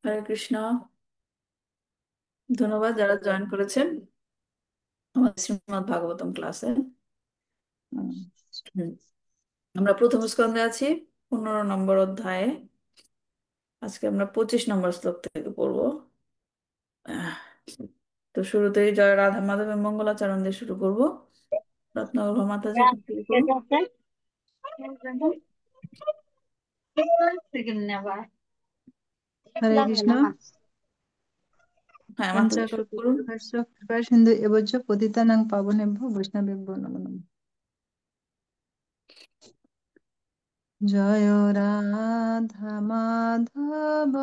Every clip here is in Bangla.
হরে কৃষ্ণ। ধন্যবাদ যারা জয়েন করেছেন আমার শ্রীমদ্ ভাগবতম ক্লাসে। হুম, আমরা প্রথম স্কন্ধে আছি, 15 নম্বর অধ্যায়ে। আজকে আমরা 25 নম্বর শ্লোক থেকে পড়বো। আহ, তো শুরুতেই জয় রাধা মাধবের মঙ্গলাচরণ দিয়ে শুরু করব। রত্নগর মাতাজি আপনি শুরু করুন। হরে কৃষ্ণ। হ্যাঁ, মাতাজি শুরু করুন। পঞ্চাকল্পতরুশ্চ কৃপা সিন্ধু এবচ পতিতানাং পাবনেভ্যো বৈষ্ণবেভ্যো নমো নমঃ। জয় রাধা মাধব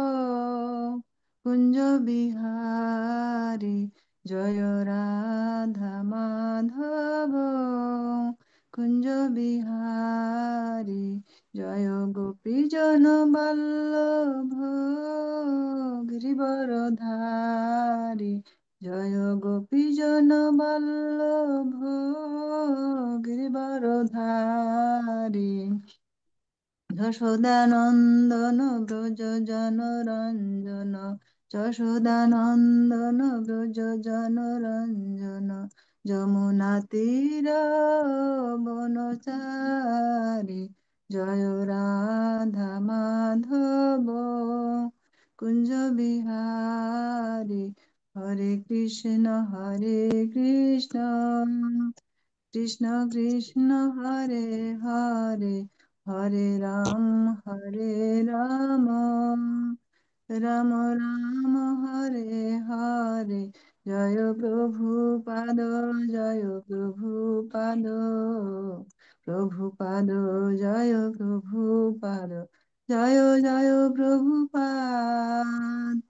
কুঞ্জ বিহারী, জয় রাধা মাধব কুঞ্জ বিহারী, জয় গোপীজন বল্লভ গিরিবরধারী, জয় গোপীজন বল্লভ গিরিবরধারী, যশোদানন্দন ব্রজ জনরঞ্জন, যশোদানন্দন ব্রজ জনরঞ্জন, যমুনা তীর বনচারী, জয় রাধা মাধব কুঞ্জ বিহারী, হরে কৃষ্ণ হরে কৃষ্ণ, কৃষ্ণ কৃষ্ণ হরে হরে, হরে রাম হরে রাম, রাম রাম হরে হরে, জয় প্রভুপাদ, জয় প্রভুপাদ, প্রভুপাদ, জয় প্রভুপাদ, জয় জয় প্রভুপাদ,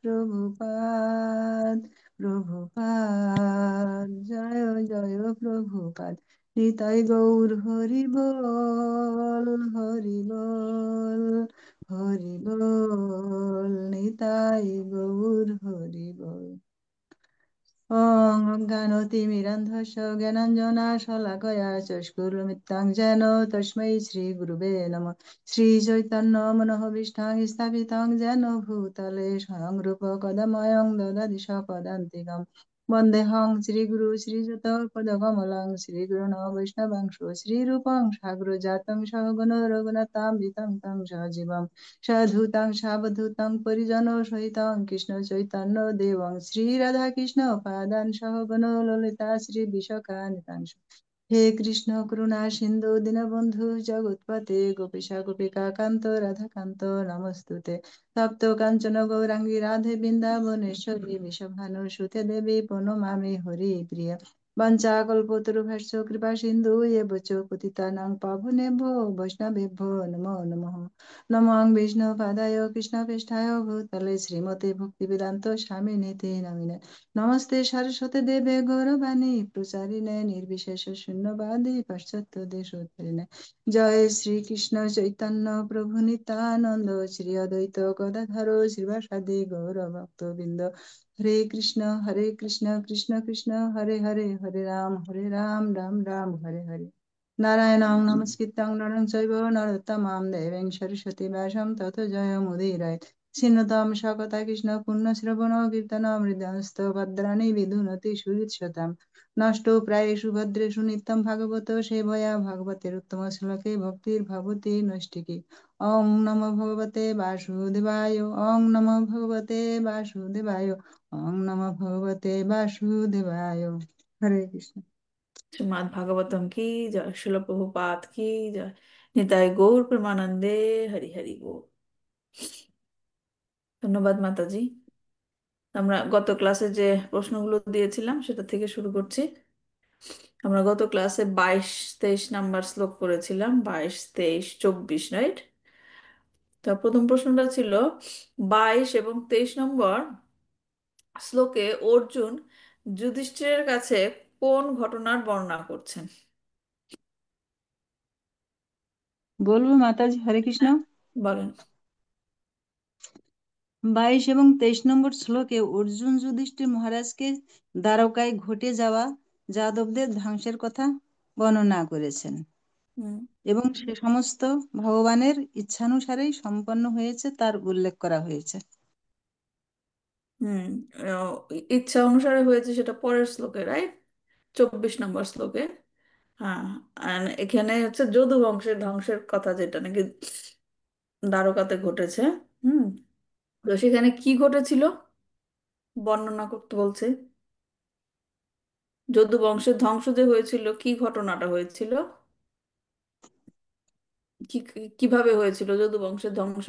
প্রভুপাদ, প্রভুপাদ, জয় জয় প্রভুপাদ। নিতাই গৌর হরি বল, হরি বল, হরি বল, নিতাই গৌর হরি বল। ওং অজ্ঞানতিমিরান্ধস্য জ্ঞানাঞ্জনাশলাকয়া চক্ষুর্মিলিतं येन তস্मै শ্রীগুরুবে নমঃ। শ্রীচৈতন্যমনোভীষ্টাং স্থাপিतं येन ভূতলে স্বয়ং রূপকদাময়ং দদাতি স্বপদান্তিকम्। বন্দেহং শ্রীগুরু শ্রীযুতপদকমলং শ্রীগুরুণ বৈষ্ণবাংশ শ্রীরূপং সাগ্রজাতং সহগণ রঘুনাথান্বিতং तं সজীবम् সাধুতাং সাবধূতাং পরিজন সহিতাং কৃষ্ণ চৈতন্য দেবং শ্রী রাধা কৃষ্ণ পাদান সহগণ ললিতা শ্রী বিশাখানিতাংশ। হে কৃষ্ণ করুণা সিন্ধু দীনবন্ধু জগৎপতে গোপীশা গোপিকা কান্ত রাধাকান্ত নমস্তুতে। তপ্ত কাঞ্চন গৌরাঙ্গী রাধে বৃন্দাবনেশ্বরী বৃষভানুসুতে দেবী প্রণমামি হরি প্রিয়। বাঞ্ছাকল্পতরুভ্যশ্চ কৃপা সিন্ধু এব চ পতিতানাং পাবনেভ্যো বৈষ্ণবেভ্যো নমো নমঃ। নমঃ বিষ্ণুপাদায় কৃষ্ণপৃষ্ঠায় ভূতলে শ্রীমতে ভক্তিবেদান্ত স্বামিনীতি নামিনে। নমস্তে সরস্বতী দেবে গৌরবাণী প্রচারিণে নির্বিশেষ শূন্যবাদী পাশ্চাত্য দেশোত্তরিণে। জয় শ্রীকৃষ্ণ চৈতন্য প্রভু নিত্যানন্দ, শ্রী অদ্বৈত গদাধর শ্রীবাসাদি গৌর ভক্তবৃন্দ। হরে কৃষ্ণ কৃষ্ণ কৃষ্ণ হরে হরে, হরে রাম রাম রাম হরে হরে। নারায়ণং নমস্কৃত্যং নরং চৈব নরোত্তমং দেবীং সরস্বতী ব্যাসং ততো জয়মুদীরয়েৎ। ছিন্নতাং সকতা কৃষ্ণ পুণ্যশ্রবণ কীর্তনামৃতস্ত ভদ্রাণি বিধুনতি সুহৃৎসতাম। নষ্ট প্রায়েষু ভদ্রেষু নিত্যং ভাগবত সেবয়া ভাগবতের উত্তম শ্লোকে ভক্তির ভবতি নৈষ্ঠিকী। ওং নমো ভগবতে বাসুদেবায়, ওং নমো ভগবতে বাসুদেবায়, ওং নমো ভগবতে বাসুদেবায়। হরে কৃষ্ণ। শ্রীমদ্ ভাগবতম কি জয়, শিল প্রভুপাদ কি জয়, নিতাই গৌর প্রেমানন্দে হরি হরি বল। ধন্যবাদ মাতাজি। আমরা গত ক্লাসে যে প্রশ্নগুলো দিয়েছিলাম সেটা থেকে শুরু করছি। আমরা গত ক্লাসে 22-23 নাম্বার শ্লোক করেছিলাম, 22, 23, 24, রাইট? তো প্রথম প্রশ্নটা ছিল 22 এবং 23 নম্বর শ্লোকে অর্জুন যুধিষ্ঠিরের কাছে কোন ঘটনার বর্ণনা করছেন? বলবো মাতাজি, হরে কৃষ্ণ। হ্যাঁ, বলেন। 22 এবং 23 নম্বর শ্লোকে অর্জুন যুধিষ্ঠির মহারাজকে দ্বারকায় ঘটে যাওয়া যাদবদের ধ্বংসের কথা বর্ণনা করেছেন হুম। এবং সে সমস্ত ভগবানের ইচ্ছানুসারেই সম্পন্ন হয়েছে তার উল্লেখ করা হয়েছে। হুম। আহ, ইচ্ছা অনুসারে হয়েছে সেটা পরের শ্লোকে, রাইট? 24 নম্বর শ্লোকে। হ্যাঁ। আর এখানে হচ্ছে যদু বংশের ধ্বংসের কথা, যেটা নাকি দ্বারকাতে ঘটেছে। হুম। তো সেখানে কি ঘটেছিল বর্ণনা করতে বলছে। যদু বংশের ধ্বংস যে হয়েছিল, কি ঘটনাটা হয়েছিল, কি কিভাবে হয়েছিল যদু বংশের ধ্বংস?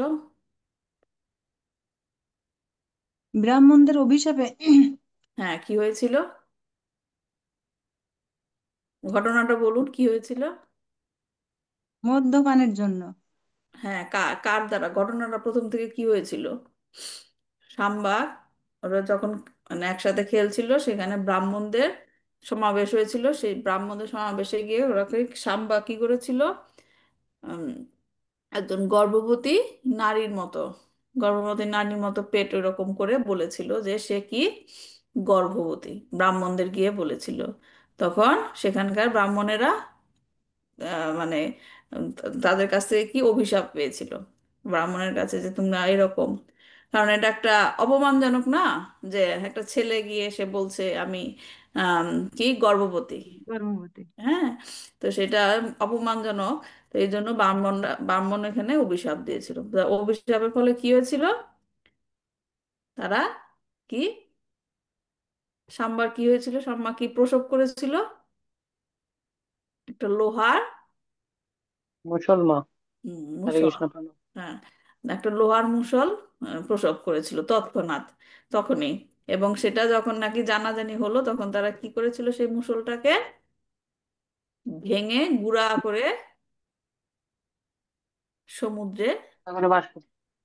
ব্রাহ্মণদের অভিশাপে। হ্যাঁ, কি হয়েছিল? ঘটনাটা বলুন, কি হয়েছিল? মদ্যপানের জন্য। হ্যাঁ, কার দ্বারা? ঘটনাটা প্রথম থেকে কি হয়েছিল? সাম্বার, ওরা যখন মানে একসাথে খেলছিল, সেখানে ব্রাহ্মণদের সমাবেশ হয়েছিল। সেই ব্রাহ্মণদের সমাবেশে গিয়ে ওরা সাম্বা কি করেছিল, উম, একজন গর্ভবতী নারীর মতো পেট এরকম করে বলেছিল যে সে কি গর্ভবতী, ব্রাহ্মণদের গিয়ে বলেছিল। তখন সেখানকার ব্রাহ্মণেরা মানে তাদের কাছ থেকে কি অভিশাপ পেয়েছিল ব্রাহ্মণের কাছে, যে তোমরা এরকম, কারণ এটা একটা অপমানজনক না, যে একটা ছেলে গিয়ে সে বলছে আমি আম, কি গর্ভবতী। গর্ভবতী। হ্যাঁ। তো সেটা অপমানজনক। তো এই জন্য ব্রাহ্মণ এখানে অভিশাপ দিয়েছিল। তো অভিশাপের ফলে কি হয়েছিল, তারা কি, সাম্বার কি হয়েছিল, সাম্মা কি প্রসব করেছিল? একটা লোহার মুসলমান। হরে মুসল। কৃষ্ণ প্রণাম। হ্যাঁ, একটা লোহার মুসল প্রসব করেছিল তৎক্ষণাৎ, তখনই। এবং সেটা যখন নাকি জানাজানি হলো, তখন তারা কি করেছিল, সেই মুসলটাকে ভেঙে গুঁড়া করে সমুদ্রে, তারপরে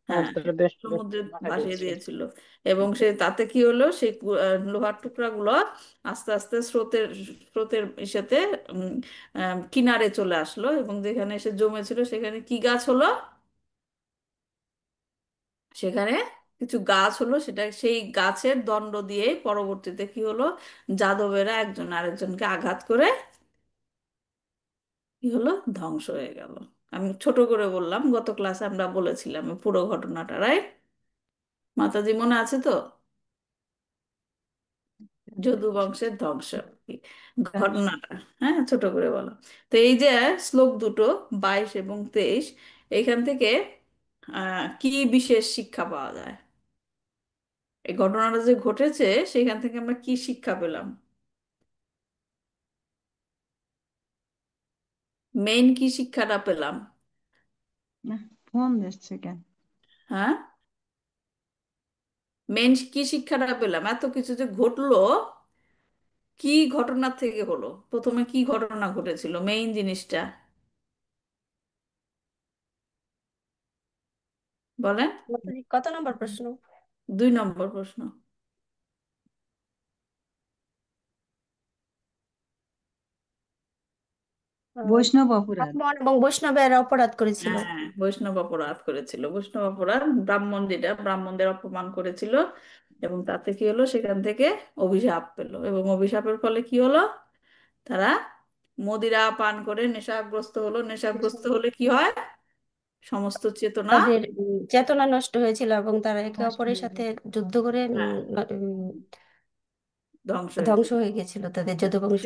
হ্যাঁ, সমুদ্রের বেশ বেশ সমুদ্রে মাথায় ভাসিয়ে দিয়েছিল। দিয়েছিল। এবং সে তাতে কি হলো, সেই লোহার টুকরাগুলো আস্তে আস্তে স্রোতের স্রোতের ইসেতে কিনারে চলে আসলো, এবং যেখানে এসে জমেছিল সেখানে কি গাছ হলো, সেখানে কিছু গাছ হলো। সেটা সেই গাছের দণ্ড দিয়ে পরবর্তীতে কি হলো, যাদবেরা একজন আরেকজনকে আঘাত করে কি হলো, ধ্বংস হয়ে গেল। আমি ছোট করে বললাম, গত ক্লাসে আমরা বলেছিলাম এই পুরো ঘটনাটা, রাইট? মাতাজি মনে আছে তো? যদু বংশের ধ্বংস কি ঘটনাটা, হ্যাঁ, ছোট করে বলো। তো এই যে শ্লোক দুটো, 22 এবং 23, এইখান থেকে কি বিশেষ শিক্ষা পাওয়া যায়? এই ঘটনাটা যে ঘটেছে, সেখান থেকে আমরা কি শিক্ষা পেলাম? মেইন কি শিক্ষাটা পেলাম? না, ফোন দিচ্ছে কেন? হ্যাঁ, মেইন কি শিক্ষাটা পেলাম, এত কিছু যে ঘটলো, কি ঘটনা থেকে হলো, প্রথমে কি ঘটনা ঘটেছিল, মেইন জিনিসটা বলেন। কত নম্বর প্রশ্ন? 2 নম্বর প্রশ্ন। আহ, বৈষ্ণব অপরাধ। ব্রাহ্মণ এবং বৈষ্ণবের অপরাধ করেছিল। হ্যাঁ, বৈষ্ণব অপরাধ করেছিল, বৈষ্ণব অপরাধ, ব্রাহ্মণ যেটা ব্রাহ্মণদের অপমান করেছিল, এবং তাতে কি হলো, সেখান থেকে অভিশাপ পেলো, এবং অভিশাপের ফলে কি হলো, তারা মদিরা পান করে নেশাগ্রস্ত হলো। নেশাগ্রস্ত হলে কি হয়, সমস্ত চেতনা তাদের চেতনা নষ্ট হয়েছিল এবং তারা একে নষ্ট অপরের হয়ে সাথে যায়। যুদ্ধ করে হ্যাঁ ধ্বংস হয়ে ধ্বংস যায়। হয়ে গেছিল তাদের যদুবংশ।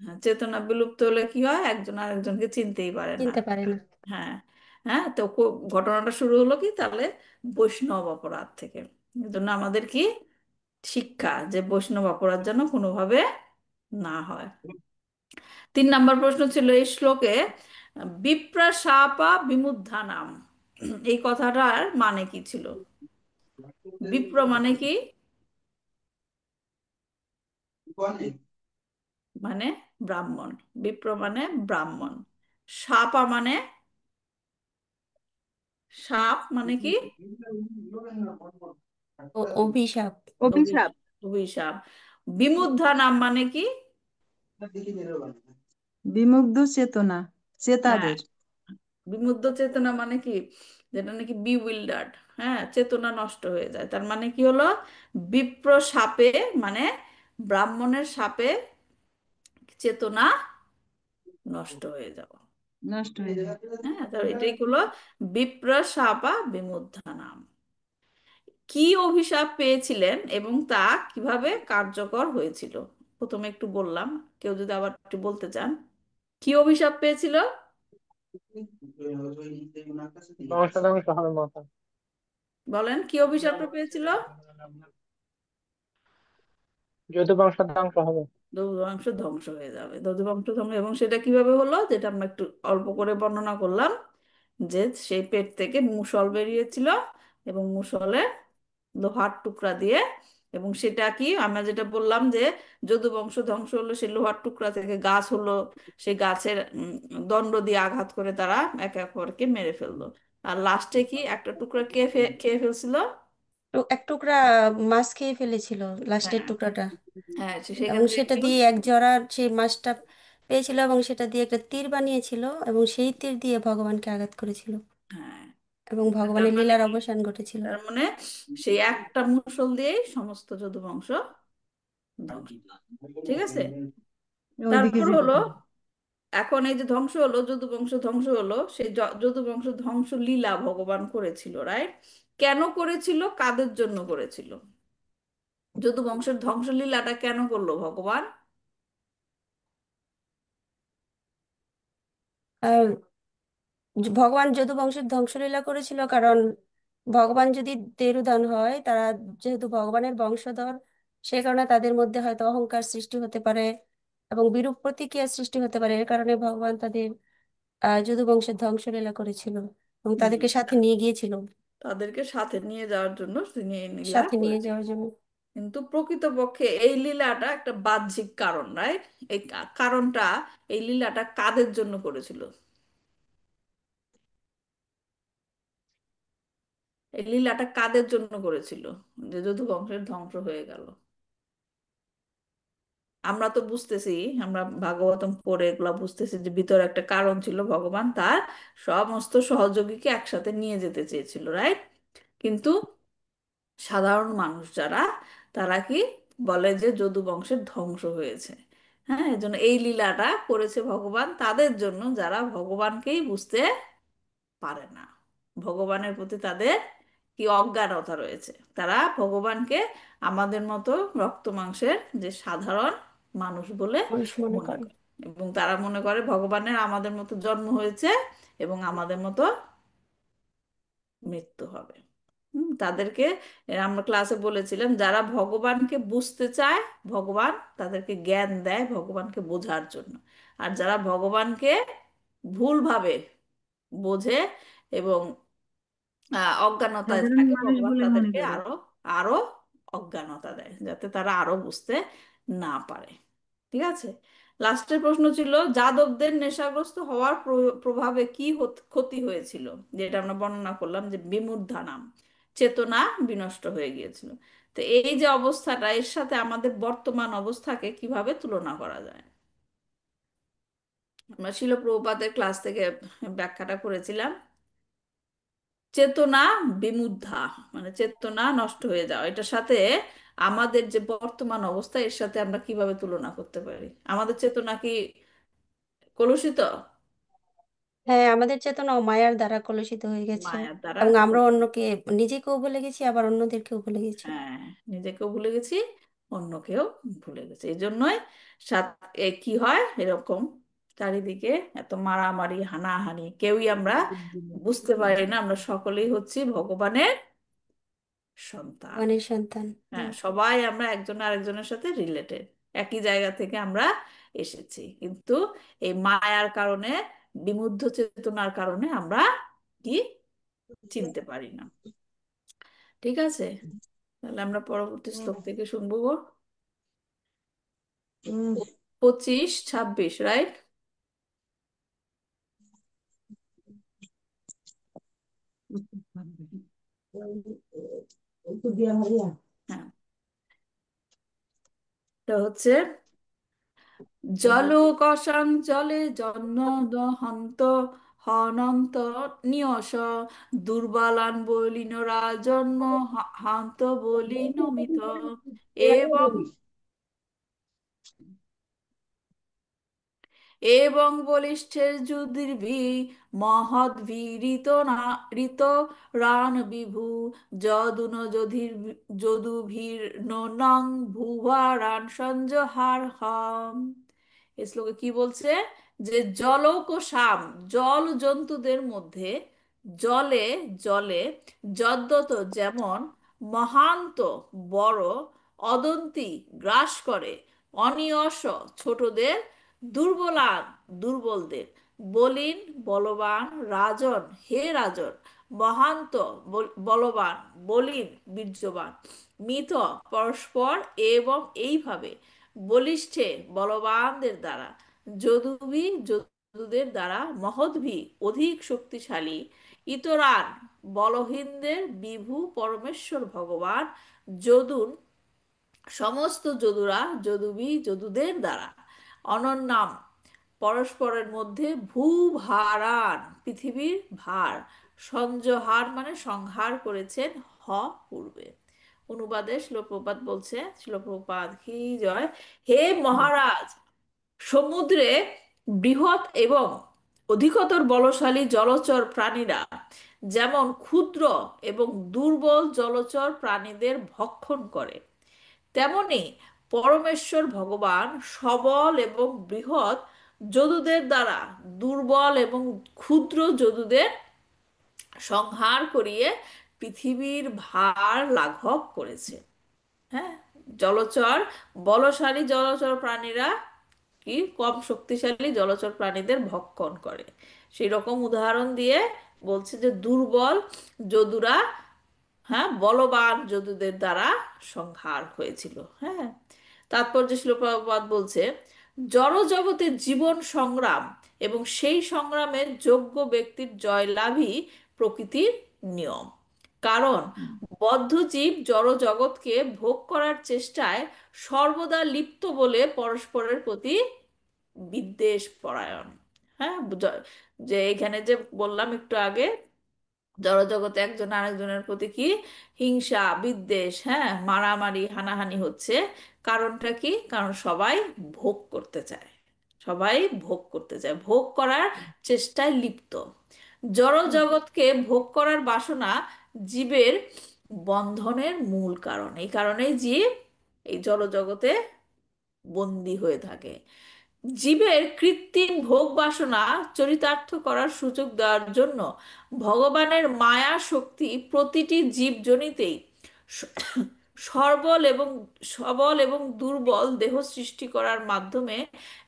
হ্যাঁ, চেতনা বিলুপ্ত হলে কি হয়, একজন আরেকজনকে চিনতেই পারে না। চিনতে পারে না। হ্যাঁ। হ্যাঁ, তো ঘটনাটা শুরু হলো কি তাহলে, বৈষ্ণব অপরাধ থেকে। এই জন্য আমাদের কি শিক্ষা, যে বৈষ্ণব অপরাধ যেন কোনোভাবে না হয়। 3 নম্বর প্রশ্ন ছিল এই শ্লোকে, বিপ্রশাপা বিমুদ্ধানাম, এই কথাটার মানে কি ছিল? বিপ্র মানে কি, মানে ব্রাহ্মণ। বিপ্র মানে ব্রাহ্মণ। শাপা মানে, সাপ মানে কি, অভিশাপ। অভিশাপ। অভিশাপ। বিমুদ্ধা নাম মানে কি? বিমুগ্ধ চেতনা, হ্যাঁ, চেতাদের। বিমুদ্ধ চেতনা মানে কি, যেটা নাকি বিউইল্ডার্ড, হ্যাঁ, চেতনা নষ্ট হয়ে যায়। তার মানে কি হলো, বিপ্র সাপে মানে ব্রাহ্মণের সাপে চেতনা নষ্ট হয়ে যাওয়া। নষ্ট হয়ে যায়। হ্যাঁ, তো এটাই হলো বিপ্র সাপা বিমুদ্ধা নাম। কি অভিশাপ পেয়েছিলেন এবং তা কিভাবে কার্যকর হয়েছিল? প্রথমে একটু বললাম, কেউ যদি আবার একটু বলতে চান। কি অভিশাপ পেয়েছিল? ধ্বংসাধ্বংস হবে মাথা। বলেন, কি অভিশাপটা পেয়েছিল? যদু বংশ ধ্বংস হবে। যদুবংশ ধ্বংস হয়ে যাবে, যদুবংশ ধ্বংস। এবং সেটা কিভাবে হলো, যেটা আমরা একটু অল্প করে বর্ণনা করলাম, যে সেই পেট থেকে মুষল বেরিয়েছিল এবং মুষলে লোহার টুকরা দিয়ে, এবং সেটা কি আমরা যেটা বললাম যে যদুবংশ ধ্বংস হলো, সেই লোহার টুকরা থেকে গাছ হলো, সেই গাছের দণ্ড দিয়ে আঘাত করে তারা একে অপরকে মেরে ফেললো। আর লাস্টে কি একটা টুকরা কে খেয়ে ফেলছিল? তো এক টুকরা মাছ খেয়ে ফেলেছিল, লাস্টের হ্যাঁ, টুকরাটা। হ্যাঁ, এবং সেখান থেকে সেটা কি দিয়ে এক জোড়া সেই মাছটা পেয়েছিল এবং সেটা দিয়ে একটা তীর বানিয়েছিল এবং সেই তীর দিয়ে ভগবানকে আঘাত করেছিল হ্যাঁ, এবং তার ভগবানের মানে লীলার কি? অবসান ঘটেছিল। তার মানে সেই একটা মুষল দিয়েই সমস্ত যদুবংশ ধ্বংস। ঠিক আছে। ওইদিকে তারপর যেতে হলো, পারি। এখন এই যে ধ্বংস হলো, যদুবংশ ধ্বংস হলো, সেই যদুবংশ ধ্বংস লীলা ভগবান করেছিল, রাইট? কেন করেছিল, কাদের জন্য করেছিল? যদুবংশের ধ্বংস লীলাটা কেন করলো ভগবান? আর ভগবান যদু বংশের ধ্বংসলীলা করেছিল কারণ ভগবান যদি তেরুদান হয়, তারা যেহেতু ভগবানের বংশধর, সে কারণে তাদের মধ্যে হয়তো অহংকার সৃষ্টি হতে পারে এবং বিরূপ প্রতিক্রিয়া সৃষ্টি হতে পারে। এর কারণে ভগবান তাদের যদু বংশের ধ্বংসলীলা করেছিল এবং হুম, তাদেরকে সাথে নিয়ে গিয়েছিল, তাদেরকে সাথে নিয়ে যাওয়ার জন্য তিনি এই লীলা সাথে নিয়ে করেছিল। যাওয়ার জন্য। কিন্তু প্রকৃতপক্ষে এই লীলাটা একটা বাহ্যিক কারণ, রাইট? এই কারণটা, এই লীলাটা কাদের জন্য করেছিল? এই লীলাটা কাদের জন্য করেছিল, যে যদু বংশের ধ্বংস হয়ে গেল? আমরা তো বুঝতেছি, আমরা ভাগবতম পড়ে এগুলা বুঝতেছি যে ভিতরে একটা কারণ ছিল, ভগবান তার সমস্ত সহযোগীকে একসাথে নিয়ে যেতে চেয়েছিল, রাইট? কিন্তু সাধারণ মানুষ যারা, তারা কি বলে যে যদু বংশের ধ্বংস হয়েছে। হ্যাঁ, এই জন্য এই লীলাটা করেছে ভগবান তাদের জন্য যারা ভগবানকেই বুঝতে পারে না। ভগবানের প্রতি তাদের কি অজ্ঞানতা রয়েছে, তারা ভগবানকে আমাদের মতো রক্ত মাংসের যে সাধারণ মানুষ বলে মানুষ মনে মনে করে। করে। এবং তারা মনে করে ভগবানের আমাদের মতো জন্ম হয়েছে এবং আমাদের মতো মৃত্যু হবে। তাদেরকে আমরা ক্লাসে বলেছিলাম, যারা ভগবানকে বুঝতে চায়, ভগবান তাদেরকে জ্ঞান দেয় ভগবানকে বোঝার জন্য। আর যারা ভগবানকে ভুলভাবে বোঝে এবং অজ্ঞানতায় সাধারণ থাকে, মানুষ ভগবান বলে মনে তাদেরকে করে। আরো আরো অজ্ঞানতা দেয়, যাতে তারা আরো বুঝতে না পারে। ঠিক আছে। লাস্টের প্রশ্ন ছিল, যাদবদের নেশাগ্রস্ত হওয়ার প্রভাবে কি ক্ষতি হয়েছিল? যেটা আমরা বর্ণনা করলাম যে বিমূর্ধা নাম, চেতনা বিনষ্ট হয়ে গিয়েছিল। তো এই যে অবস্থাটা, এর সাথে আমাদের বর্তমান অবস্থাকে কিভাবে তুলনা করা যায়? আমরা শিল প্রভুপাদের ক্লাস থেকে ব্যাখ্যাটা করেছিলাম, চেতনা বিমুদ্ধা মানে চেতনা নষ্ট হয়ে যাওয়া, এটার সাথে আমাদের যে বর্তমান অবস্থা, এর সাথে আমরা কিভাবে তুলনা করতে পারি? আমাদের চেতনা কি কলুষিত? হ্যাঁ, আমাদের চেতনা মায়ার দ্বারা কলুষিত হয়ে গেছে মায়ার দ্বারা এবং আমরা অন্যকে, নিজেকেও ভুলে গেছি আবার অন্যদেরকেও ভুলে গেছি। হ্যাঁ, নিজেকেও ভুলে গেছি, অন্যকেও ভুলে গেছি। এই জন্যই সাত কি হয় এরকম, চারিদিকে এত মারামারি হানাহানি, কেউই আমরা বুঝতে পারি না আমরা সকলেই হচ্ছি ভগবানের সন্তান। ভগবানের সন্তান। হ্যাঁ, সবাই আমরা একজন আরেকজনের সাথে রিলেটেড, একই জায়গা থেকে আমরা এসেছি, কিন্তু এই মায়ার কারণে, বিমুগ্ধ চেতনার কারণে আমরা কি চিনতে পারি না। ঠিক আছে, তাহলে আমরা পরবর্তী শ্লোক থেকে শুনবো গো। উম, 25, 26, রাইট? হ্যাঁ, এটা হচ্ছে, জলকষাং জলে জন্য দহন্ত হনন্ত নিয়স দুর্বলান বলিন রাজন্ম হান্ত বলি নমিত এবং এবং বলিষ্ঠের যুধির্ভি মহৎ ভীরিত না ঋত রান বিভু যদুন যধির যদুভীর্ণ নং ভুভা রান সঞ্জহার হম। এই শ্লোকে কি বলছে? যে জলক ও সাম, জল জন্তুদের মধ্যে, জলে জলে যদ্দত যেমন, মহান্ত বড়, অদন্তি গ্রাস করে, অনিয়স ছোটদের, দুর্বলান দুর্বলদের, বলিন বলবান, রাজন হে রাজন, মহান্ত বলবান, বলিন বীর্যবান, মিত পরস্পর এবং এইভাবে, বলিষ্ঠে বলবানদের দ্বারা, যদুবি যদুদের দ্বারা, মহদ্ভি অধিক শক্তিশালী, ইতরান বলহীনদের, বিভু পরমেশ্বর ভগবান, যদুন সমস্ত যদুরা, যদুবি যদুদের দ্বারা, অনন্যাম পরস্পরের মধ্যে, ভূভারান পৃথিবীর ভার, সংহার মানে সংহার করেছেন, পূর্বে। অনুবাদে শিলপ্রপাত বলছে, শিলপ্রপাত কি জয়, হে মহারাজ, সমুদ্রে বৃহৎ এবং অধিকতর বলশালী জলচর প্রাণীরা যেমন ক্ষুদ্র এবং দুর্বল জলচর প্রাণীদের ভক্ষণ করে, তেমনি পরমেশ্বর ভগবান সবল এবং বৃহৎ যদুদের দ্বারা দুর্বল এবং ক্ষুদ্র যদুদের সংহার করিয়ে পৃথিবীর ভার লাঘব করেছে। হ্যাঁ, জলচর বলশালী জলচর প্রাণীরা কি কম শক্তিশালী জলচর প্রাণীদের ভক্ষণ করে, সেই রকম উদাহরণ দিয়ে বলছে যে দুর্বল যদুরা, হ্যাঁ, বলবান যদুদের দ্বারা সংহার হয়েছিল। হ্যাঁ, তাৎপর্য শ্লোক প্রভুপাদ বলছে, জড় জগতের জীবন সংগ্রাম এবং সেই সংগ্রামের যোগ্য ব্যক্তির জয়লাভই প্রকৃতির নিয়ম। কারণ বদ্ধ জীব জড় জগৎকে ভোগ করার চেষ্টায় সর্বদা লিপ্ত বলে পরস্পরের প্রতি বিদ্বেষ পরায়ণ। হ্যাঁ, যে এখানে যে বললাম একটু আগে, জড়জগতে একজন আরেকজনের প্রতি কি হিংসা বিদ্বেষ, হ্যাঁ, মারামারি হানাহানি হচ্ছে, কারণটা কি? কারণ সবাই ভোগ করতে চায়, সবাই ভোগ করতে চায়, ভোগ করার চেষ্টায় লিপ্ত। জড় জগৎকে ভোগ করার বাসনা জীবের বন্ধনের মূল কারণ, এই কারণেই জীব এই জড় জগতে বন্দী হয়ে থাকে। জীবের কৃত্রিম ভোগ বাসনা চরিতার্থ করার সুযোগ দেওয়ার জন্য ভগবানের মায়া শক্তি প্রতিটি জীবজনিতেই স- সবল এবং দুর্বল দেহ সৃষ্টি করার মাধ্যমে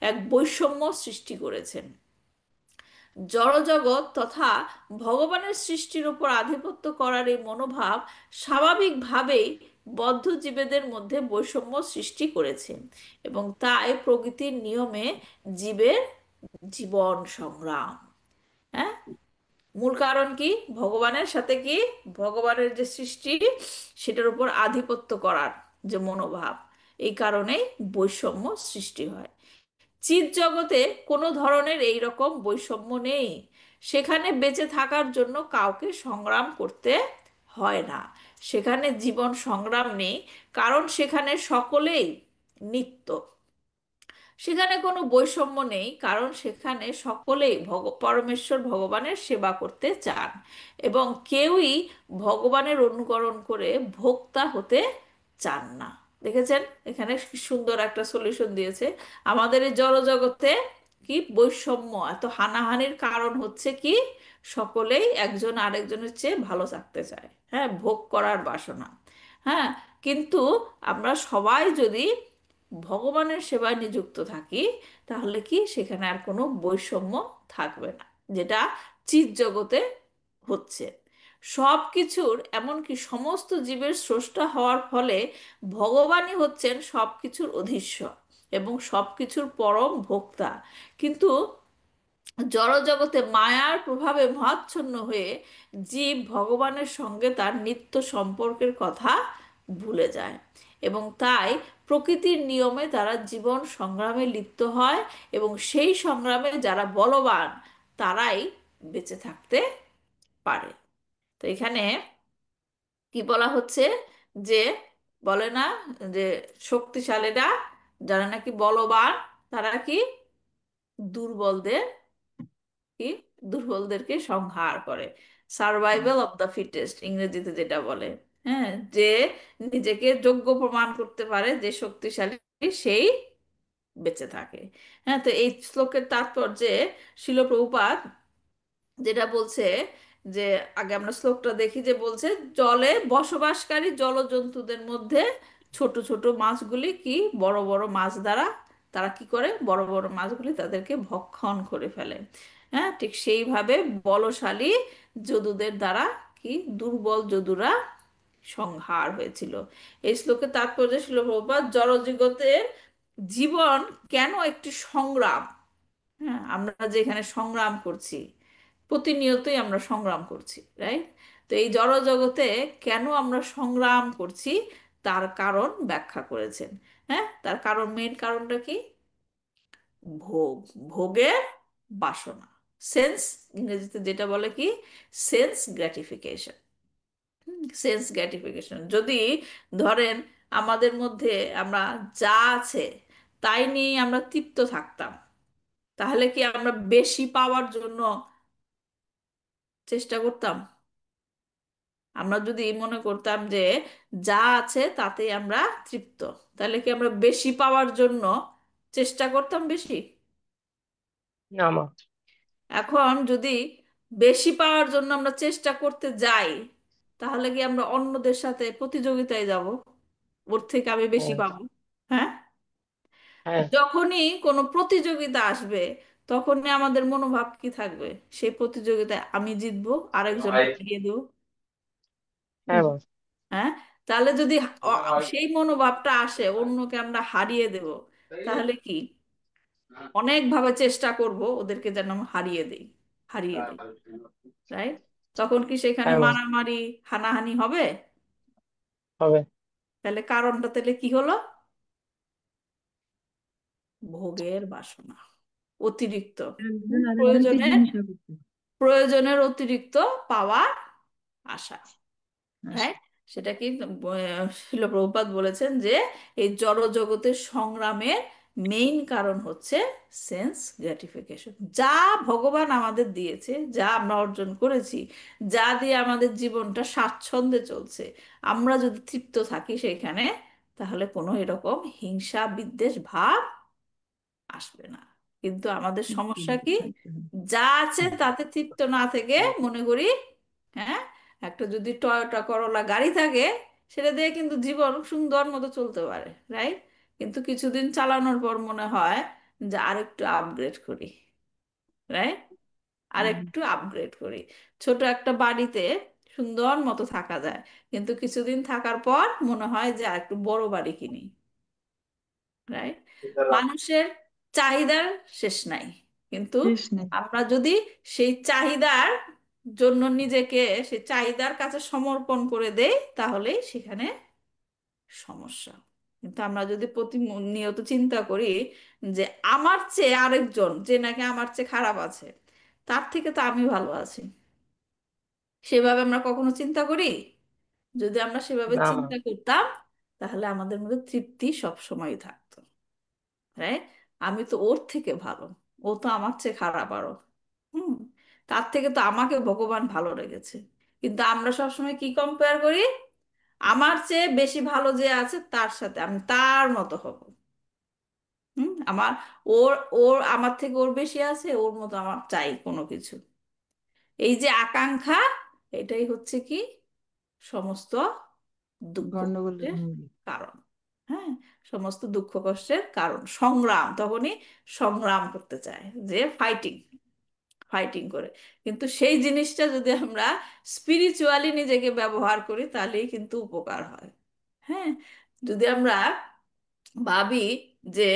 এক বৈষম্য সৃষ্টি করেছেন। জড়জগৎ তথা ভগবানের সৃষ্টির উপর আধিপত্য করার এই মনোভাব স্বাভাবিকভাবেই বদ্ধ জীবেদের মধ্যে বৈষম্য সৃষ্টি করেছে, এবং তাই প্রকৃতির নিয়মে জীবের জীবন সংগ্রাম। হ্যাঁ, মূল কারণ কি? ভগবানের সাথে কি, ভগবানের যে সৃষ্টি সেটার উপর আধিপত্য করার যে মনোভাব, এই কারণেই বৈষম্য সৃষ্টি হয়। চিৎ জগতে কোনো ধরনের এই রকম বৈষম্য নেই, সেখানে বেঁচে থাকার জন্য কাউকে সংগ্রাম করতে হয় না, সেখানে জীবন সংগ্রাম নেই, কারণ সেখানে সকলেই নিত্য। সেখানে কোনো বৈষম্য নেই, কারণ সেখানে সকলেই পরমেশ্বর ভগবানের সেবা করতে চান, এবং কেউই ভগবানের অনুকরণ করে ভোক্তা হতে চান না। দেখেছেন এখানে কি সুন্দর একটা সলিউশন দিয়েছে। আমাদের এই জড়জগতে কি বৈষম্য, এত হানাহানির কারণ হচ্ছে কি? সকলেই একজন আরেকজনের চেয়ে ভালো থাকতে চায়, হ্যাঁ, ভোগ করার বাসনা। হ্যাঁ, কিন্তু আমরা সবাই যদি ভগবানের সেবায় নিযুক্ত থাকি, তাহলে কি সেখানে আর কোনো বৈষম্য থাকবে না, যেটা চিৎ জগতে হচ্ছে। সব কিছুর, এমনকি সমস্ত জীবের স্রষ্টা হওয়ার ফলে ভগবানই হচ্ছেন সব কিছুর অধীশ্বর এবং সব কিছুর পরম ভোক্তা। কিন্তু জড়জগতে মায়ার প্রভাবে মহাচ্ছন্ন হয়ে জীব ভগবানের সঙ্গে তার নিত্য সম্পর্কের কথা ভুলে যায়, এবং তাই প্রকৃতির নিয়মে তারা জীবন সংগ্রামে লিপ্ত হয়, এবং সেই সংগ্রামে যারা বলবান তারাই বেঁচে থাকতে পারে। তো এখানে কি বলা হচ্ছে? যে বলে না যে শক্তিশালীরা, যারা নাকি বলবান, তারা কি দুর্বলদের কি দুর্বলদেরকে সংহার করে। সার্ভাইভাল অফ দ্য ফিটেস্ট ইংরেজিতে যেটা বলে। হ্যাঁ, যে নিজেকে যোগ্য প্রমাণ করতে পারে, যে শক্তিশালী, সেই বেঁচে থাকে। হ্যাঁ, তো এই শ্লোকের তাৎপর্যে শিল প্রভুপাদ যেটা বলছে, যে আগে আমরা শ্লোকটা দেখি, যে বলছে জলে বসবাসকারী জলজন্তুদের মধ্যে ছোট ছোট মাছগুলি কি বড় বড় মাছ দ্বারা তারা কি করে, বড় বড় মাছগুলি তাদেরকে ভক্ষণ করে ফেলে। হ্যাঁ, ঠিক সেইভাবে বলশালী যদুদের দ্বারা কি দুর্বল যদুরা সংহার হয়েছিল। এই শ্লোকের তাৎপর্য ছিল প্রভুপাদ জড়জগতের জীবন কেন একটি সংগ্রাম। হ্যাঁ, আমরা যে এখানে সংগ্রাম করছি, প্রতিনিয়তই আমরা সংগ্রাম করছি, রাইট? তো এই জড় জগতে কেন আমরা সংগ্রাম করছি তার কারণ ব্যাখ্যা করেছেন। হ্যাঁ, তার কারণ, মেইন কারণটা কি? ভোগ, ভোগের বাসনা, সেন্স, ইংরেজিতে যেটা বলে কি সেন্স গ্র্যাটিফিকেশন। সেন্স গ্র্যাটিফিকেশন যদি ধরেন আমাদের মধ্যে আমরা যা আছে তাই নিয়েই আমরা তৃপ্ত থাকতাম, তাহলে কি আমরা বেশি পাওয়ার জন্য চেষ্টা করতাম? আমরা যদি মনে করতাম যে যা আছে তাতেই আমরা তৃপ্ত, তাহলে কি আমরা বেশি পাওয়ার জন্য চেষ্টা করতাম বেশি? না মা। এখন যদি বেশি পাওয়ার জন্য আমরা চেষ্টা করতে যাই, তাহলে কি আমরা অন্যদের সাথে প্রতিযোগিতায় যাব, ওর থেকে আমি বেশি হ্যাঁ। পাবো? হ্যাঁ, হ্যাঁ। যখনই কোনো প্রতিযোগিতা আসবে তখনই আমাদের মনোভাব কি থাকবে, সেই প্রতিযোগিতায় আমি জিতবো, আরেকজনকে হারিয়ে দেবো। হ্যাঁ মা। হ্যাঁ, তাহলে যদি সেই মনোভাবটা আসে অন্যকে আমরা হারিয়ে দেব, তাহলে কি অনেক ভাবে চেষ্টা করব ওদেরকে যেন আমরা হারিয়ে দেই, হারিয়ে দিই, রাইট? তখন কি সেখানে হ্যাঁ মা। মারামারি, হানাহানি হবে? হবে। তাহলে কারণটা তাহলে কি হলো? ভোগের বাসনা, অতিরিক্ত। একজন আরেকজনকে প্রয়োজনের হিংসা করতে। প্রয়োজনের অতিরিক্ত পাওয়ার আশা। আচ্ছা। রাইট? সেটা কি শিল প্রভুপাদ বলেছেন যে এই জড় জগতের সংগ্রামের মেইন কারণ হচ্ছে সেন্স গ্র্যাটিফিকেশন। যা ভগবান আমাদের দিয়েছে, যা আমরা অর্জন করেছি, যা দিয়ে আমাদের জীবনটা স্বাচ্ছন্দ্যে চলছে, আমরা যদি তৃপ্ত থাকি সেখানে, তাহলে কোনো এরকম হিংসা বিদ্বেষ ভাব আসবে না। কিন্তু আমাদের সমস্যা কি, থাকতে হবে। যা আছে তাতে তৃপ্ত না থেকে মনে করি, হ্যাঁ, একটা যদি টয়োটা করোলা গাড়ি থাকে, সেটা দিয়ে কিন্তু জীবন সুন্দর মতো চলতে পারে, রাইট? কিন্তু কিছুদিন চালানোর পর মনে হয় যে আরেকটু আপগ্রেড করি, রাইট? হুম। আরেকটু আপগ্রেড করি। ছোট একটা বাড়িতে সুন্দর মতো থাকা যায়, কিন্তু কিছুদিন থাকার পর মনে হয় যে আরেকটু বড় বাড়ি কিনি, রাইট? মানুষের চাহিদার শেষ নাই, কিন্তু শেষ নেই। আমরা যদি সেই চাহিদার জন্য নিজেকে সেই চাহিদার কাছে সমর্পণ করে দেই, তাহলেই সেখানে সমস্যা। কিন্তু আমরা যদি প্রতিনিয়ত চিন্তা করি যে আমার চেয়ে আরেকজন যে নাকি আমার চেয়ে খারাপ আছে, তার থেকে তো আমি ভালো আছি, সেভাবে আমরা কখনো চিন্তা করি? যদি আমরা সেভাবে না মা। চিন্তা করতাম, তাহলে আমাদের মধ্যে তৃপ্তি সব সময় থাকতো, রাইট? আমি তো ওর থেকে ভালো, ও তো আমার চেয়ে খারাপ আরো। হুম, তার থেকে তো আমাকে ভগবান ভালো রেখেছে। কিন্তু আমরা সবসময় কি কম্পেয়ার করি? আমার চেয়ে বেশি ভালো যে আছে তার সাথে আমি তার মতো হব। আমার, ওর ওর আমার থেকে ওর বেশি আছে, ওর মতো আমার চাই কোনো কিছু। এই যে আকাঙ্ক্ষা, এটাই হচ্ছে কি সমস্ত দুঃখ গন্ডগোলের কষ্টের মূল। কারণ। হ্যাঁ, সমস্ত দুঃখ কষ্টের কারণ সংগ্রাম, তখনই সংগ্রাম করতে চায়, যে ফাইটিং, ফাইটিং করে। কিন্তু সেই জিনিসটা যদি আমরা স্পিরিচুয়ালি নিজেকে ব্যবহার করি, তাহলেই কিন্তু উপকার হয়। হ্যাঁ, যদি আমরা ভাবি যে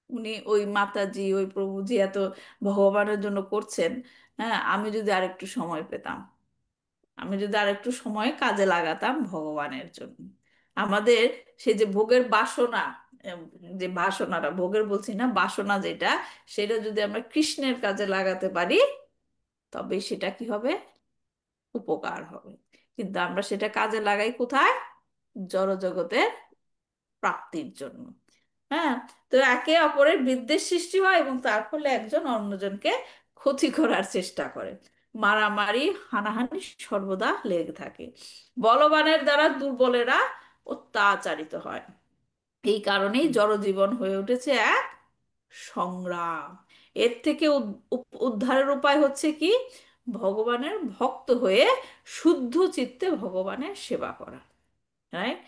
উনি ওই মাতাজি, ওই প্রভুজি এত ভগবানের জন্য করছেন, হ্যাঁ, আমি যদি আরেকটু সময় পেতাম, আমি যদি আরেকটু সময় কাজে লাগাতাম ভগবানের জন্য, আমাদের সেই যে ভোগের বাসনা, এম, যে বাসনাটা, ভোগের বলছি না, বাসনা যেটা, সেটা যদি আমরা কৃষ্ণের কাজে লাগাতে পারি, তবে সেটা কি হবে, উপকার হবে। কিন্তু আমরা সেটা কাজে লাগাই কোথায়? জড় জগতের প্রাপ্তির জন্য। হ্যাঁ, তো একে অপরের বিদ্বেষ সৃষ্টি হয় এবং তার ফলে একজন অন্যজনকে ক্ষতি করার চেষ্টা করে। মারামারি, হানাহানি সর্বদা লেগে থাকে। বলবানের দ্বারা দুর্বলেরা অত্যাচারিত হয়। এই কারণেই জড়জীবন হয়ে উঠেছে এক সংগ্রাম। এর থেকে উদ্ধারের উপায় হচ্ছে কি? ভগবানের ভক্ত হয়ে শুদ্ধ চিত্তে ভগবানের সেবা করা। রাইট?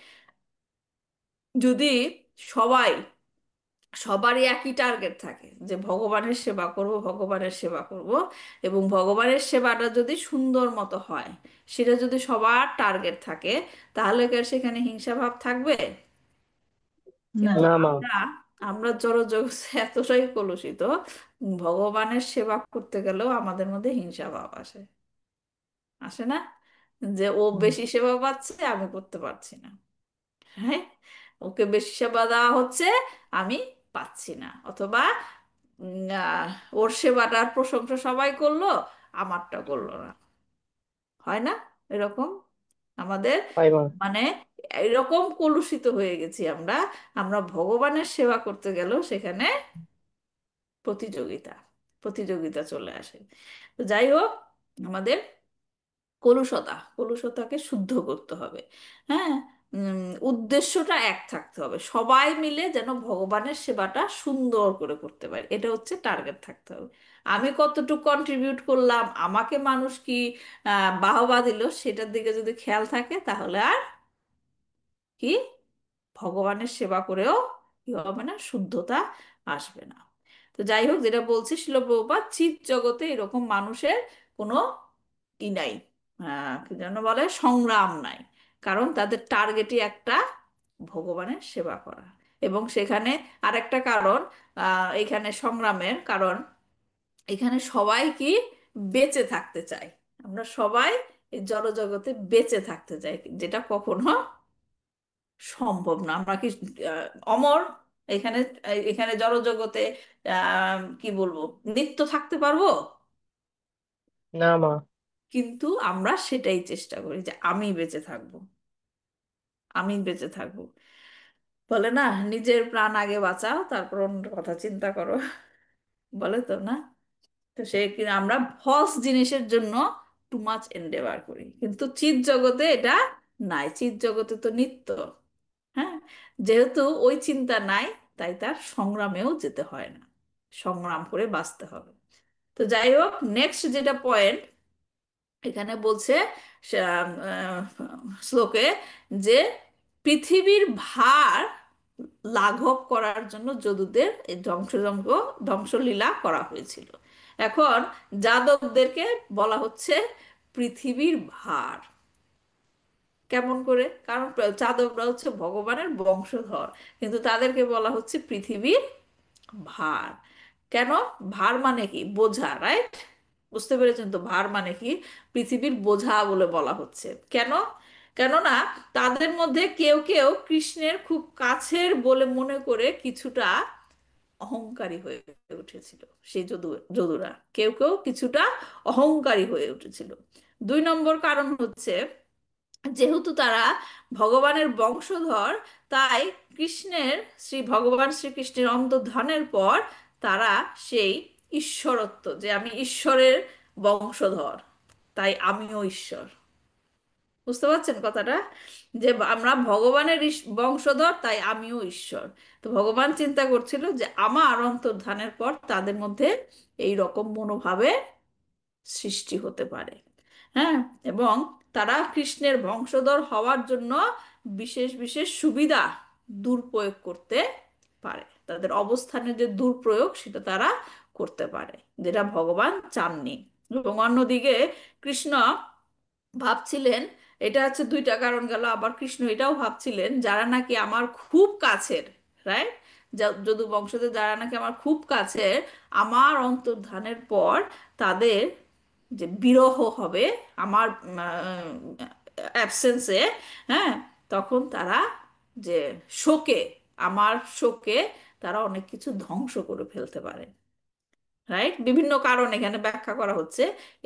যদি সবাই, সবারই একই টার্গেট থাকে যে ভগবানের সেবা করব, ভগবানের সেবা করব, এবং ভগবানের সেবাটা যদি সুন্দর মতো হয়, সেটা যদি সবার টার্গেট থাকে, তাহলে কি আর সেখানে হিংসা ভাব থাকবে? না। কিন্তু না মা। আমরা আমরা জড়জগতে এতটাই কলুষিত, ভগবানের সেবা করতে গেলেও আমাদের মধ্যে হিংসা ভাব আসে। আসে না? যে ও হুম। বেশি সেবা পাচ্ছে, আমি করতে পারছি না। হ্যাঁ, ওকে বেশি সেবা দেওয়া হচ্ছে, আমি পাচ্ছি না। অথবা ওর সেবাটার প্রশংসা সবাই করলো, আমারটা করলো না। হয় না এরকম আমাদের? হয় মা। মানে এরকম কলুষিত হয়ে গেছি আমরা। আমরা ভগবানের সেবা করতে গেলেও সেখানে প্রতিযোগিতা, প্রতিযোগিতা চলে আসে। তো যাই হোক, আমাদের কলুষতাকে শুদ্ধ করতে হবে। হ্যাঁ, উদ্দেশ্যটা এক থাকতে হবে, সবাই মিলে যেন ভগবানের সেবাটা সুন্দর করে করতে পারে, এটা হচ্ছে টার্গেট থাকতে হবে। আমি কতটুকু কন্ট্রিবিউট করলাম, আমাকে মানুষ কি বাহবা দিল, সেটার দিকে যদি খেয়াল থাকে, তাহলে আর কি ভগবানের সেবা করেও কি হবে না, শুদ্ধতা আসবে না। তো যাই হোক, যেটা বলছি, শিল প্রভুপাদ, চিৎ জগতে এরকম মানুষের কোনো ই নাই, কি যেন বলে, সংগ্রাম নাই। কারণ তাদের টার্গেটই একটা, ভগবানের সেবা করা। এবং সেখানে আরেকটা কারণ, এখানে সংগ্রামের কারণ, এখানে সবাই কি বেঁচে থাকতে চায়। আমরা সবাই এই জড়জগতে বেঁচে থাকতে চাই, যেটা কখনো সম্ভব না। আমরা কি অমর এখানে, এখানে জড়জগতে কি বলবো, নিত্য থাকতে পারবো? না মা। কিন্তু আমরা সেটাই চেষ্টা করি যে আমি বেঁচে থাকবো, আমি বেঁচে থাকবো। বলে না, নিজের প্রাণ আগে বাঁচাও, তারপর অন্য কথা চিন্তা করো। বলে তো না? তো সে কি, আমরা ফলস জিনিসের জন্য টু মাচ এন্ডেভার করি, কিন্তু চিৎ জগতে এটা নাই। চিৎ জগতে তো নিত্য। হ্যাঁ, যেহেতু ওই চিন্তা নাই, তাই তার সংগ্রামেও যেতে হয় না, সংগ্রাম করে বাঁচতে হবে। তো যাই হোক, নেক্সট যেটা পয়েন্ট এখানে বলছে শ্লোকে, যে পৃথিবীর ভার লাঘব করার জন্য যদুদের এই ধ্বংসলীলা করা হয়েছিল। এখন যাদবদেরকে বলা হচ্ছে পৃথিবীর ভার। কেমন করে? কারণ যাদবরা হচ্ছে ভগবানের বংশধর, কিন্তু তাদেরকে বলা হচ্ছে পৃথিবীর ভার। কেন? ভার মানে কি? বোঝা, রাইট? বুঝতে পেরেছেন তো ভার মানে কি? পৃথিবীর বোঝা বলে বলা হচ্ছে। কেন? কেননা তাদের মধ্যে কেউ কেউ কৃষ্ণের খুব কাছের বলে মনে করে কিছুটা অহংকারী হয়ে উঠেছিল। সেই যদুরা কেউ কেউ কিছুটা অহংকারী হয়ে উঠেছিল। 2 নম্বর কারণ হচ্ছে, যেহেতু তারা ভগবানের বংশধর, তাই কৃষ্ণের, ভগবান শ্রীকৃষ্ণের অন্তর্ধানের পর তারা সেই ঈশ্বরত্ব, যে আমি ঈশ্বরের বংশধর, তাই আমিও ঈশ্বর। বুঝতে পারছেন কথাটা? যে আমরা ভগবানের বংশধর, তাই আমিও ঈশ্বর। তো ভগবান চিন্তা করছিল যে আমার অন্তর্ধানের পর তাদের মধ্যে এই রকম মনোভাবের সৃষ্টি হতে পারে। হ্যাঁ, এবং তারা কৃষ্ণের বংশধর হওয়ার জন্য বিশেষ বিশেষ সুবিধা দুরপ্রয়োগ করতে পারে। তাদের অবস্থানের যে দুরপ্রয়োগ, সেটা তারা করতে পারে, যেটা ভগবান চাননি। এবং অন্যদিকে কৃষ্ণ ভাবছিলেন, এটা হচ্ছে 2টা কারণ গেল। আবার কৃষ্ণ এটাও ভাবছিলেন, যারা নাকি আমার খুব কাছের, রাইট, যদু বংশধর যারা নাকি আমার খুব কাছের, আমার অন্তর্ধানের পর তাদের যে বিরহ হবে আমার অ্যাবসেন্সে, হ্যাঁ, তখন তারা যে শোকে, আমার শোকে তারা অনেক কিছু ধ্বংস করে ফেলতে পারে। রাইট? বিভিন্ন কারণ এখানে ব্যাখ্যা করা হচ্ছে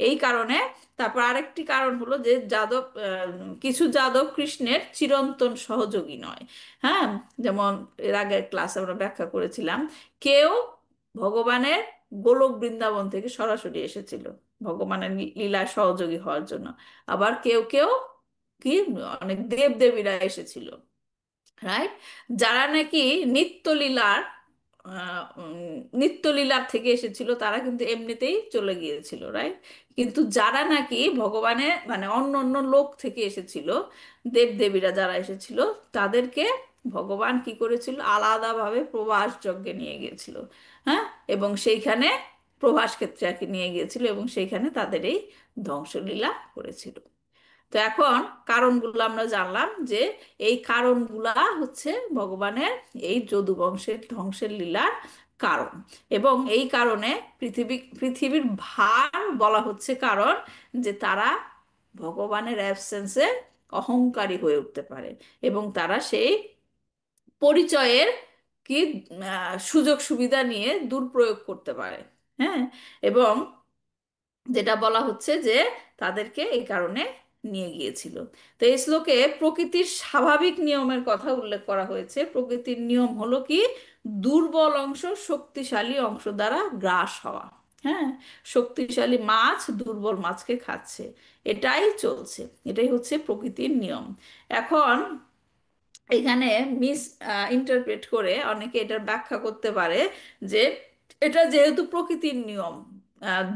এই কারণে। তারপর আরেকটি কারণ হলো যে যাদব কিছু যাদব কৃষ্ণের চিরন্তন সহযোগী নয়। হ্যাঁ, যেমন এর আগে ক্লাসে আমরা ব্যাখ্যা করেছিলাম, কেউ ভগবানের গোলক বৃন্দাবন থেকে সরাসরি এসেছিল ভগবানের লীলার সহযোগী হওয়ার জন্য। আবার কেউ কেউ কি অনেক দেব দেবীরা এসেছিল, রাইট? যারা নাকি নিত্যলীলার নিত্যলীলার থেকে এসেছিল তারা কিন্তু এমনিতেই চলে গিয়েছিল, রাইট? কিন্তু যারা নাকি ভগবানের মানে অন্য অন্য লোক থেকে এসেছিল, দেবদেবীরা যারা এসেছিল, তাদেরকে ভগবান কি করেছিল, আলাদাভাবে প্রভাস যজ্ঞে নিয়ে গিয়েছিল। হ্যাঁ, এবং সেইখানে প্রভাস ক্ষেত্রে আর কি নিয়ে গিয়েছিল, এবং সেইখানে তাদের এই ধ্বংসলীলা করেছিল। তো এখন কারণগুলো আমরা জানলাম যে এই কারণগুলা হচ্ছে ভগবানের এই যদু বংশের ধ্বংসের লীলার কারণ। এবং এই কারণে পৃথিবীর ভার বলা হচ্ছে কারণ যে তারা ভগবানের অ্যাবসেন্সে অহংকারী হয়ে উঠতে পারে, এবং তারা সেই পরিচয়ের কি সুযোগ সুবিধা নিয়ে দুর্প্রয়োগ করতে পারে। হ্যাঁ, এবং যেটা বলা হচ্ছে যে তাদেরকে এই কারণে নিয়ে গিয়েছিল। তো এই শ্লোকে প্রকৃতির স্বাভাবিক নিয়মের কথা উল্লেখ করা হয়েছে। প্রকৃতির নিয়ম হলো কি, দুর্বল অংশ শক্তিশালী অংশ দ্বারা গ্রাস হওয়া। হ্যাঁ, শক্তিশালী মাছ দুর্বল মাছকে খাচ্ছে, এটাই চলছে, এটাই হচ্ছে প্রকৃতির নিয়ম। এখন এখানে মিস ইন্টারপ্রেট করে অনেকে এটার ব্যাখ্যা করতে পারে যে এটা যেহেতু প্রকৃতির নিয়ম,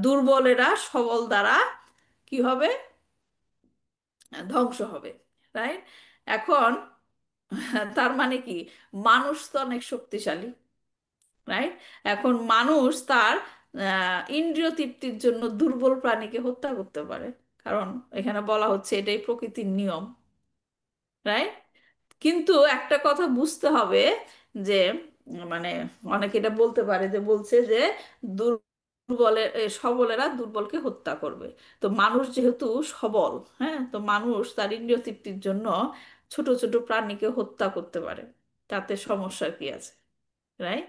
দুর্বলেরা সবল দ্বারা কি হবে, ধ্বংস হবে, রাইট? এখন তার মানে কি, মানুষ তো অনেক শক্তিশালী, রাইট? এখন মানুষ তার ইন্দ্রিয় তৃপ্তির জন্য দুর্বল প্রাণীকে হত্যা করতে পারে, কারণ এখানে বলা হচ্ছে এটাই প্রকৃতির নিয়ম, রাইট? কিন্তু একটা কথা বুঝতে হবে যে মানে অনেকে এটা বলতে পারে যে বলছে যে সবলেরা দুর্বলকে হত্যা করবে। তো মানুষ যেহেতু সবল, হ্যাঁ, তো মানুষ তার ইন্দ্রিয় তৃপ্তির জন্য ছোট ছোট প্রাণীকে হত্যা করতে পারে, তাতে সমস্যা কি আছে, রাইট?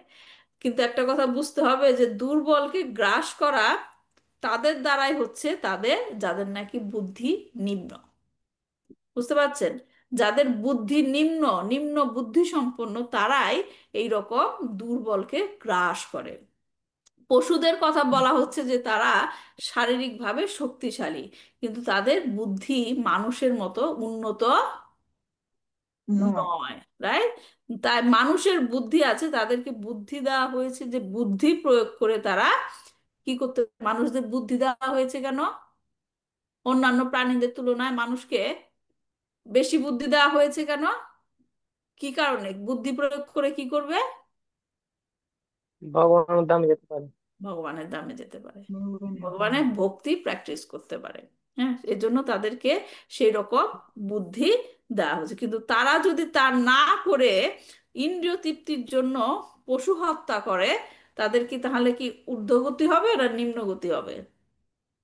কিন্তু একটা কথা বুঝতে হবে যে দুর্বলকে গ্রাস করা তাদের দ্বারাই হচ্ছে, যাদের নাকি বুদ্ধি নিম্ন। বুঝতে পারছেন? যাদের বুদ্ধি নিম্ন, নিম্ন বুদ্ধি সম্পন্ন, তারাই এই রকম দুর্বলকে গ্রাস করে। পশুদের কথা বলা হচ্ছে যে তারা শারীরিকভাবে শক্তিশালী, কিন্তু তাদের বুদ্ধি মানুষের মতো উন্নত নয়। নয়, রাইট? তাই মানুষের বুদ্ধি আছে, তাদেরকে বুদ্ধি দেওয়া হয়েছে যে বুদ্ধি প্রয়োগ করে তারা কি করতে। মানুষদের বুদ্ধি দেওয়া হয়েছে কেন? অন্যান্য প্রাণীদের তুলনায় মানুষকে বেশি বুদ্ধি দেওয়া হয়েছে কেন? কি কারণে বুদ্ধি প্রয়োগ করে কি করবে? ভগবানের দামে যেতে পারে। ভগবানের ধামে যেতে পারে, ভগবানের দান। ভগবানের ভক্তি প্র্যাকটিস করতে পারে। হ্যাঁ, এজন্য তাদেরকে সেই রকম বুদ্ধি দেওয়া হয়েছে। কিন্তু তারা যদি তা না করে ইন্দ্রিয় তৃপ্তির জন্য পশু হত্যা করে, তাদের কি তাহলে কি ঊর্ধ্বগতি হবে না নিম্নগতি হবে?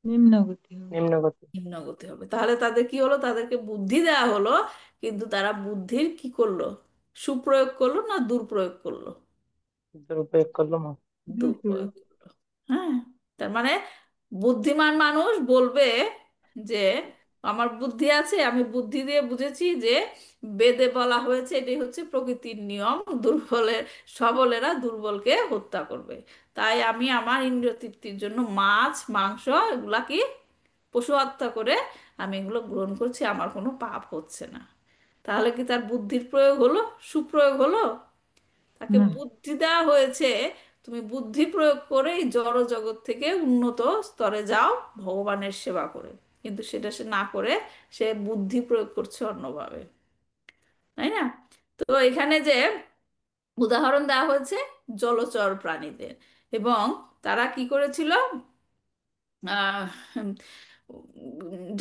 নিম্ন গতি হবে। নিম্নগতি। নিম্নগতি হবে। তাহলে তাদের কি হলো, তাদেরকে বুদ্ধি দেওয়া হলো, কিন্তু তারা বুদ্ধির কি করলো, সুপ্রয়োগ করলো না দুর্প্রয়োগ করলো? দুরুপয়োগ করলো মা। দুর্প্রয়োগ করলো। হ্যাঁ, তার মানে বুদ্ধিমান মানুষ বলবে যে আমার বুদ্ধি আছে, আমি বুদ্ধি দিয়ে বুঝেছি যে বেদে বলা হয়েছে এটাই হচ্ছে প্রকৃতির নিয়ম, সবলেরা দুর্বলকে হত্যা করবে। তাই আমি আমার ইন্দ্রিয় তৃপ্তির জন্য মাছ মাংস এগুলা কি পশু হত্যা করে আমি এগুলো গ্রহণ করছি, আমার কোনো পাপ হচ্ছে না। তাহলে কি তার বুদ্ধির প্রয়োগ হলো, সুপ্রয়োগ হলো? তাকে না। বুদ্ধি দেওয়া হয়েছে, তুমি বুদ্ধি প্রয়োগ করে এই জড় জগৎ থেকে উন্নত স্তরে যাও ভগবানের সেবা করে, কিন্তু সেটা সে না করে সে বুদ্ধি প্রয়োগ করছে অন্যভাবে, তাই না? তো এখানে যে উদাহরণ দেওয়া হয়েছে জলচর প্রাণীদের, এবং তারা কি করেছিল, আহ,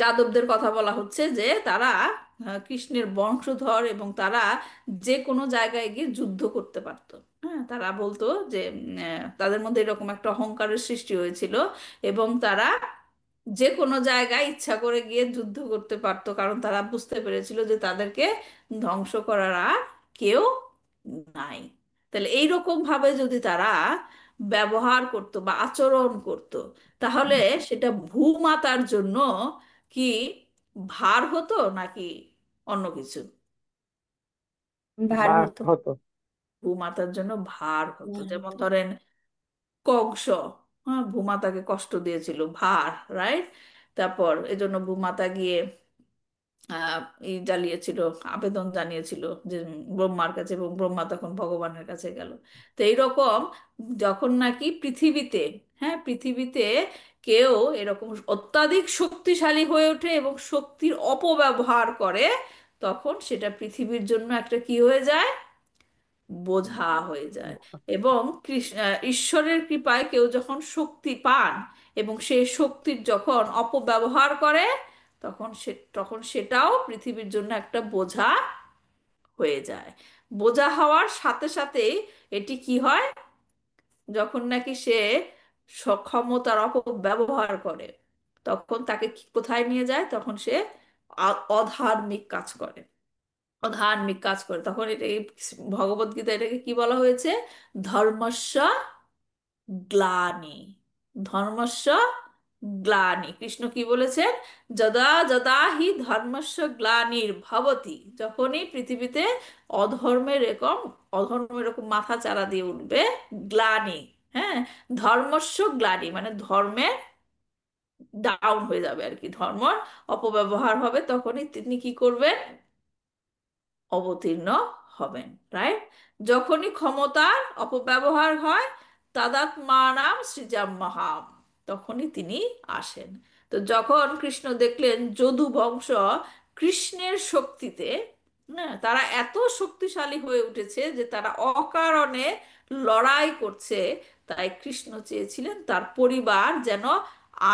যাদবদের কথা বলা হচ্ছে যে তারা কৃষ্ণের বংশধর, এবং তারা যে কোনো জায়গায় গিয়ে যুদ্ধ করতে পারতো। হ্যাঁ, তারা বলতো যে তাদের মধ্যে এরকম একটা অহংকারের সৃষ্টি হয়েছিল, এবং তারা যে কোনো জায়গায় ইচ্ছা করে গিয়ে যুদ্ধ করতে পারতো, কারণ তারা বুঝতে পেরেছিল যে তাদেরকে ধ্বংস করার আর কেউ নাই। তাহলে এইরকম ভাবে যদি তারা ব্যবহার করত বা আচরণ করত, তাহলে সেটা ভূমাতার জন্য কি ভার হতো নাকি অন্য কিছু? ভার ভার হতো। হতো। ভূমাতার জন্য ভার হতো। ভার যেমন হতো। ধরেন কংস, হ্যাঁ, ভূমাতাকে কষ্ট দিয়েছিল, ভার, রাইট? তারপর এজন্য ভূমাতা গিয়ে আহ ই জ্বালিয়েছিল, আবেদন জানিয়েছিল যে ব্রহ্মার কাছে, এবং ব্রহ্মা তখন ভগবানের কাছে গেল। তো এইরকম যখন নাকি পৃথিবীতে, হ্যাঁ, পৃথিবীতে কেউ এরকম অত্যাধিক শক্তিশালী হয়ে ওঠে এবং শক্তির অপব্যবহার করে, তখন সেটা পৃথিবীর জন্য একটা কি হয়ে যায়, বোঝা হয়ে যায়। এবং ঈশ্বরের কৃপায় কেউ যখন শক্তি পান এবং সেই শক্তির যখন অপব্যবহার করে, তখন সেটাও পৃথিবীর জন্য একটা বোঝা হয়ে যায়। বোঝা হওয়ার সাথে সাথেই এটি কি হয়, যখন নাকি সে সক্ষমতার অপব্যবহার করে, তখন তাকে কোথায় নিয়ে যায়, তখন সে অধার্মিক কাজ করে। ধার্মিক কাজ করে, তখন এটা ভগবদ গীতা এটাকে কি বলা হয়েছে, ধর্মস্য গ্লানি। ধর্মস্য গ্লানি, কৃষ্ণ কি বলেছেন, যদা যদা হি ধর্মস্য গ্লানির ভবতি, যখনই পৃথিবীতে অধর্মের এরকম মাথা চারা দিয়ে উঠবে, গ্লানি, হ্যাঁ, ধর্মস্য গ্লানি মানে ধর্মের ডাউন হয়ে যাবে আর কি, ধর্ম অপব্যবহার হবে, তখনই তিনি কি করবেন, অবতীর্ণ হবেন, রাইট? যখনই ক্ষমতার অপব্যবহার হয়, তাদাত্মানাম সৃজাম্যহাম, তখনই তিনি আসেন। তো যখন কৃষ্ণ দেখলেন যদু বংশ কৃষ্ণের শক্তিতে, হ্যাঁ, তারা এত শক্তিশালী হয়ে উঠেছে যে তারা অকারণে লড়াই করছে, তাই কৃষ্ণ চেয়েছিলেন তার পরিবার যেন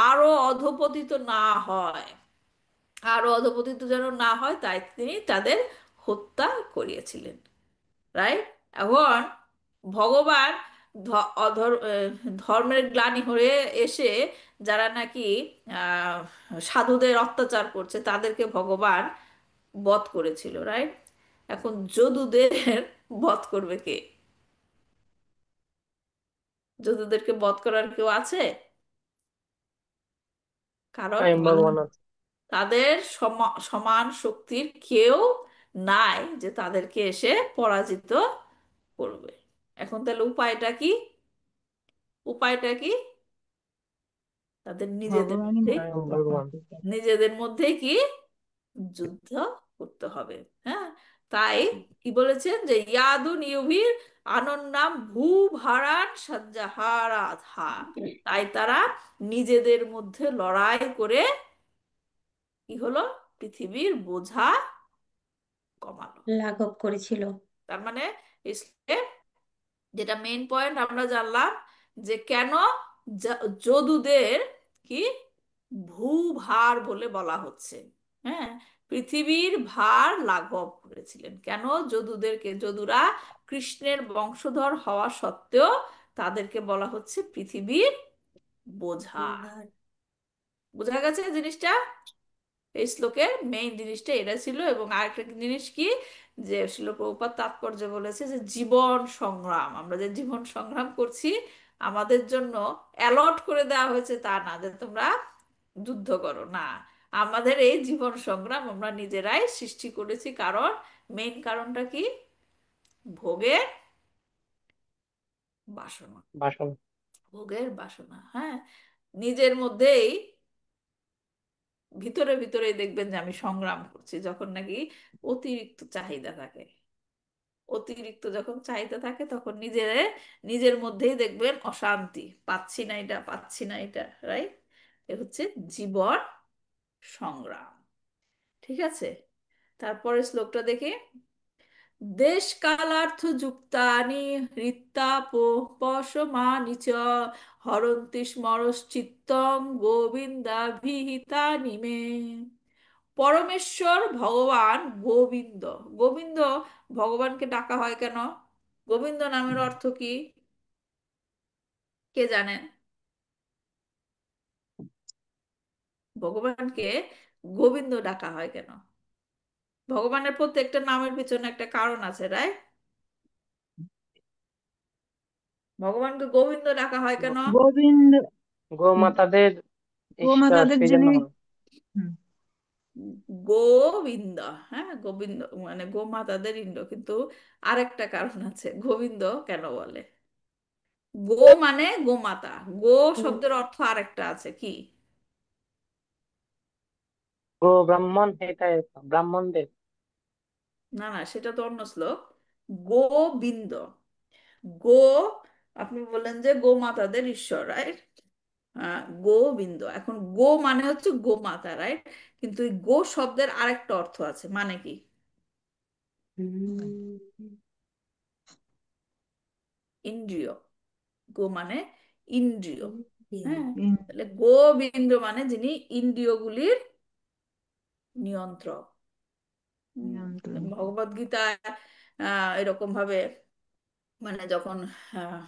আরো অধপতিত না হয়, আরো অধপতিত যেন না হয়, তাই তিনি তাদের হত্যা করিয়েছিলেন, রাইট? এখন ভগবান ধর্মের গ্লানি হয়ে এসে যারা নাকি আহ, সাধুদের অত্যাচার করছে তাদেরকে ভগবান বধ করেছিল, রাইট? এখন যদুদের বধ করবে কে? যদুদেরকে বধ করার কেউ আছে? কারণ স্বয়ং ভগবান আছে। তাদের সমান শক্তির কেউ নাই যে তাদেরকে এসে পরাজিত করবে। এখন তাহলে উপায়টা কি? উপায়টা কি? তাদের নিজেদের ভগবানই মধ্যে, স্বয়ং মুক্তির পথ ভগবান। দেখায়। নিজেদের মধ্যেই কি যুদ্ধ করতে হবে, হ্যাঁ। তাই কি বলেছেন যে ইয়াদুন ইউভির আনন্নাম ভূ ভাড়ান সঞ্জাহারাধা, তাই তারা নিজেদের মধ্যে লড়াই করে কি হলো, পৃথিবীর বোঝা কমালো। লাঘব করেছিল। তার মানে এই শ্লোকে যেটা মেইন পয়েন্ট আমরা জানলাম, যে কেন যদুদের কি ভূভার বলে বলা হচ্ছে, হ্যাঁ, পৃথিবীর ভার লাঘব করেছিলেন কেন, যদুরা কৃষ্ণের বংশধর হওয়া সত্ত্বেও তাদেরকে বলা হচ্ছে পৃথিবীর বোঝা। ভার। বোঝা গেছে জিনিসটা? এই শ্লোকের মেইন জিনিসটা এটা ছিল। এবং আরেকটা জিনিস কি, যে শিল প্রভুপাদ তাৎপর্য বলেছে যে জীবন সংগ্রাম, আমরা যে জীবন সংগ্রাম করছি, আমাদের জন্য অ্যালট করে দেওয়া হয়েছে তা না যে তোমরা যুদ্ধ করো, না, আমাদের এই জীবন সংগ্রাম আমরা নিজেরাই সৃষ্টি করেছি। কারণ মেইন কারণটা কি, ভোগের বাসনা। বাসন। ভোগের বাসনা, হ্যাঁ, নিজের মধ্যেই ভিতরে ভিতরে দেখবেন যে আমি সংগ্রাম করছি, যখন নাকি অতিরিক্ত চাহিদা থাকে, অতিরিক্ত যখন চাহিদা থাকে তখন নিজের মধ্যেই দেখবেন অশান্তি, পাচ্ছি না এটা, পাচ্ছি না এটা, রাইট? এ হচ্ছে জীবন সংগ্রাম। ঠিক আছে, তারপরে শ্লোকটা দেখি, দেশ কালার্থ যুক্তানি ঋত্তাপসমানি চ হরন্তি স্মরশ্চিত্তং গোবিন্দাভিহিতানি মে। পরমেশ্বর ভগবান গোবিন্দ, গোবিন্দ ভগবানকে ডাকা হয় কেন? গোবিন্দ নামের অর্থ কি, কে জানেন? ভগবানকে গোবিন্দ ডাকা হয় কেন? ভগবানের প্রত্যেকটা নামের পিছনে একটা কারণ আছে, রাইট? ভগবানকে গোবিন্দ ডাকা হয় কেন? গো- গোবিন্দ, গোমাতাদের ঈশ্বর গোমাতাদের সেই যিনি, জন্য হয়। হুম, গোবিন্দ, হ্যাঁ গোবিন্দ মানে গোমাতাদের ইন্দ্র, কিন্তু আরেকটা কারণ আছে গোবিন্দ কেন বলে। গো মানে গোমাতা, গো শব্দের অর্থ আরেকটা আছে কি? গো ব্রাহ্মণ, এটাই ব্রাহ্মণদের। না না, সেটা তো অন্য শ্লোক। গোবিন্দ, গো, আপনি বললেন যে গোমাতাদের ঈশ্বর, রাইট? গোবিন্দ, এখন গো মানে হচ্ছে গোমাতা, রাইট? কিন্তু এই গো শব্দের আরেকটা অর্থ আছে, মানে কি? ইন্দ্রিয়। গো মানে ইন্দ্রিয়। হ্যাঁ, ইন- তাহলে গোবিন্দ মানে যিনি ইন্দ্রিয়গুলির নিয়ন্ত্রক। নিয়ন্ত্রণ। ভগবদ গীতায় এরকম ভাবে, মানে যখন আহ,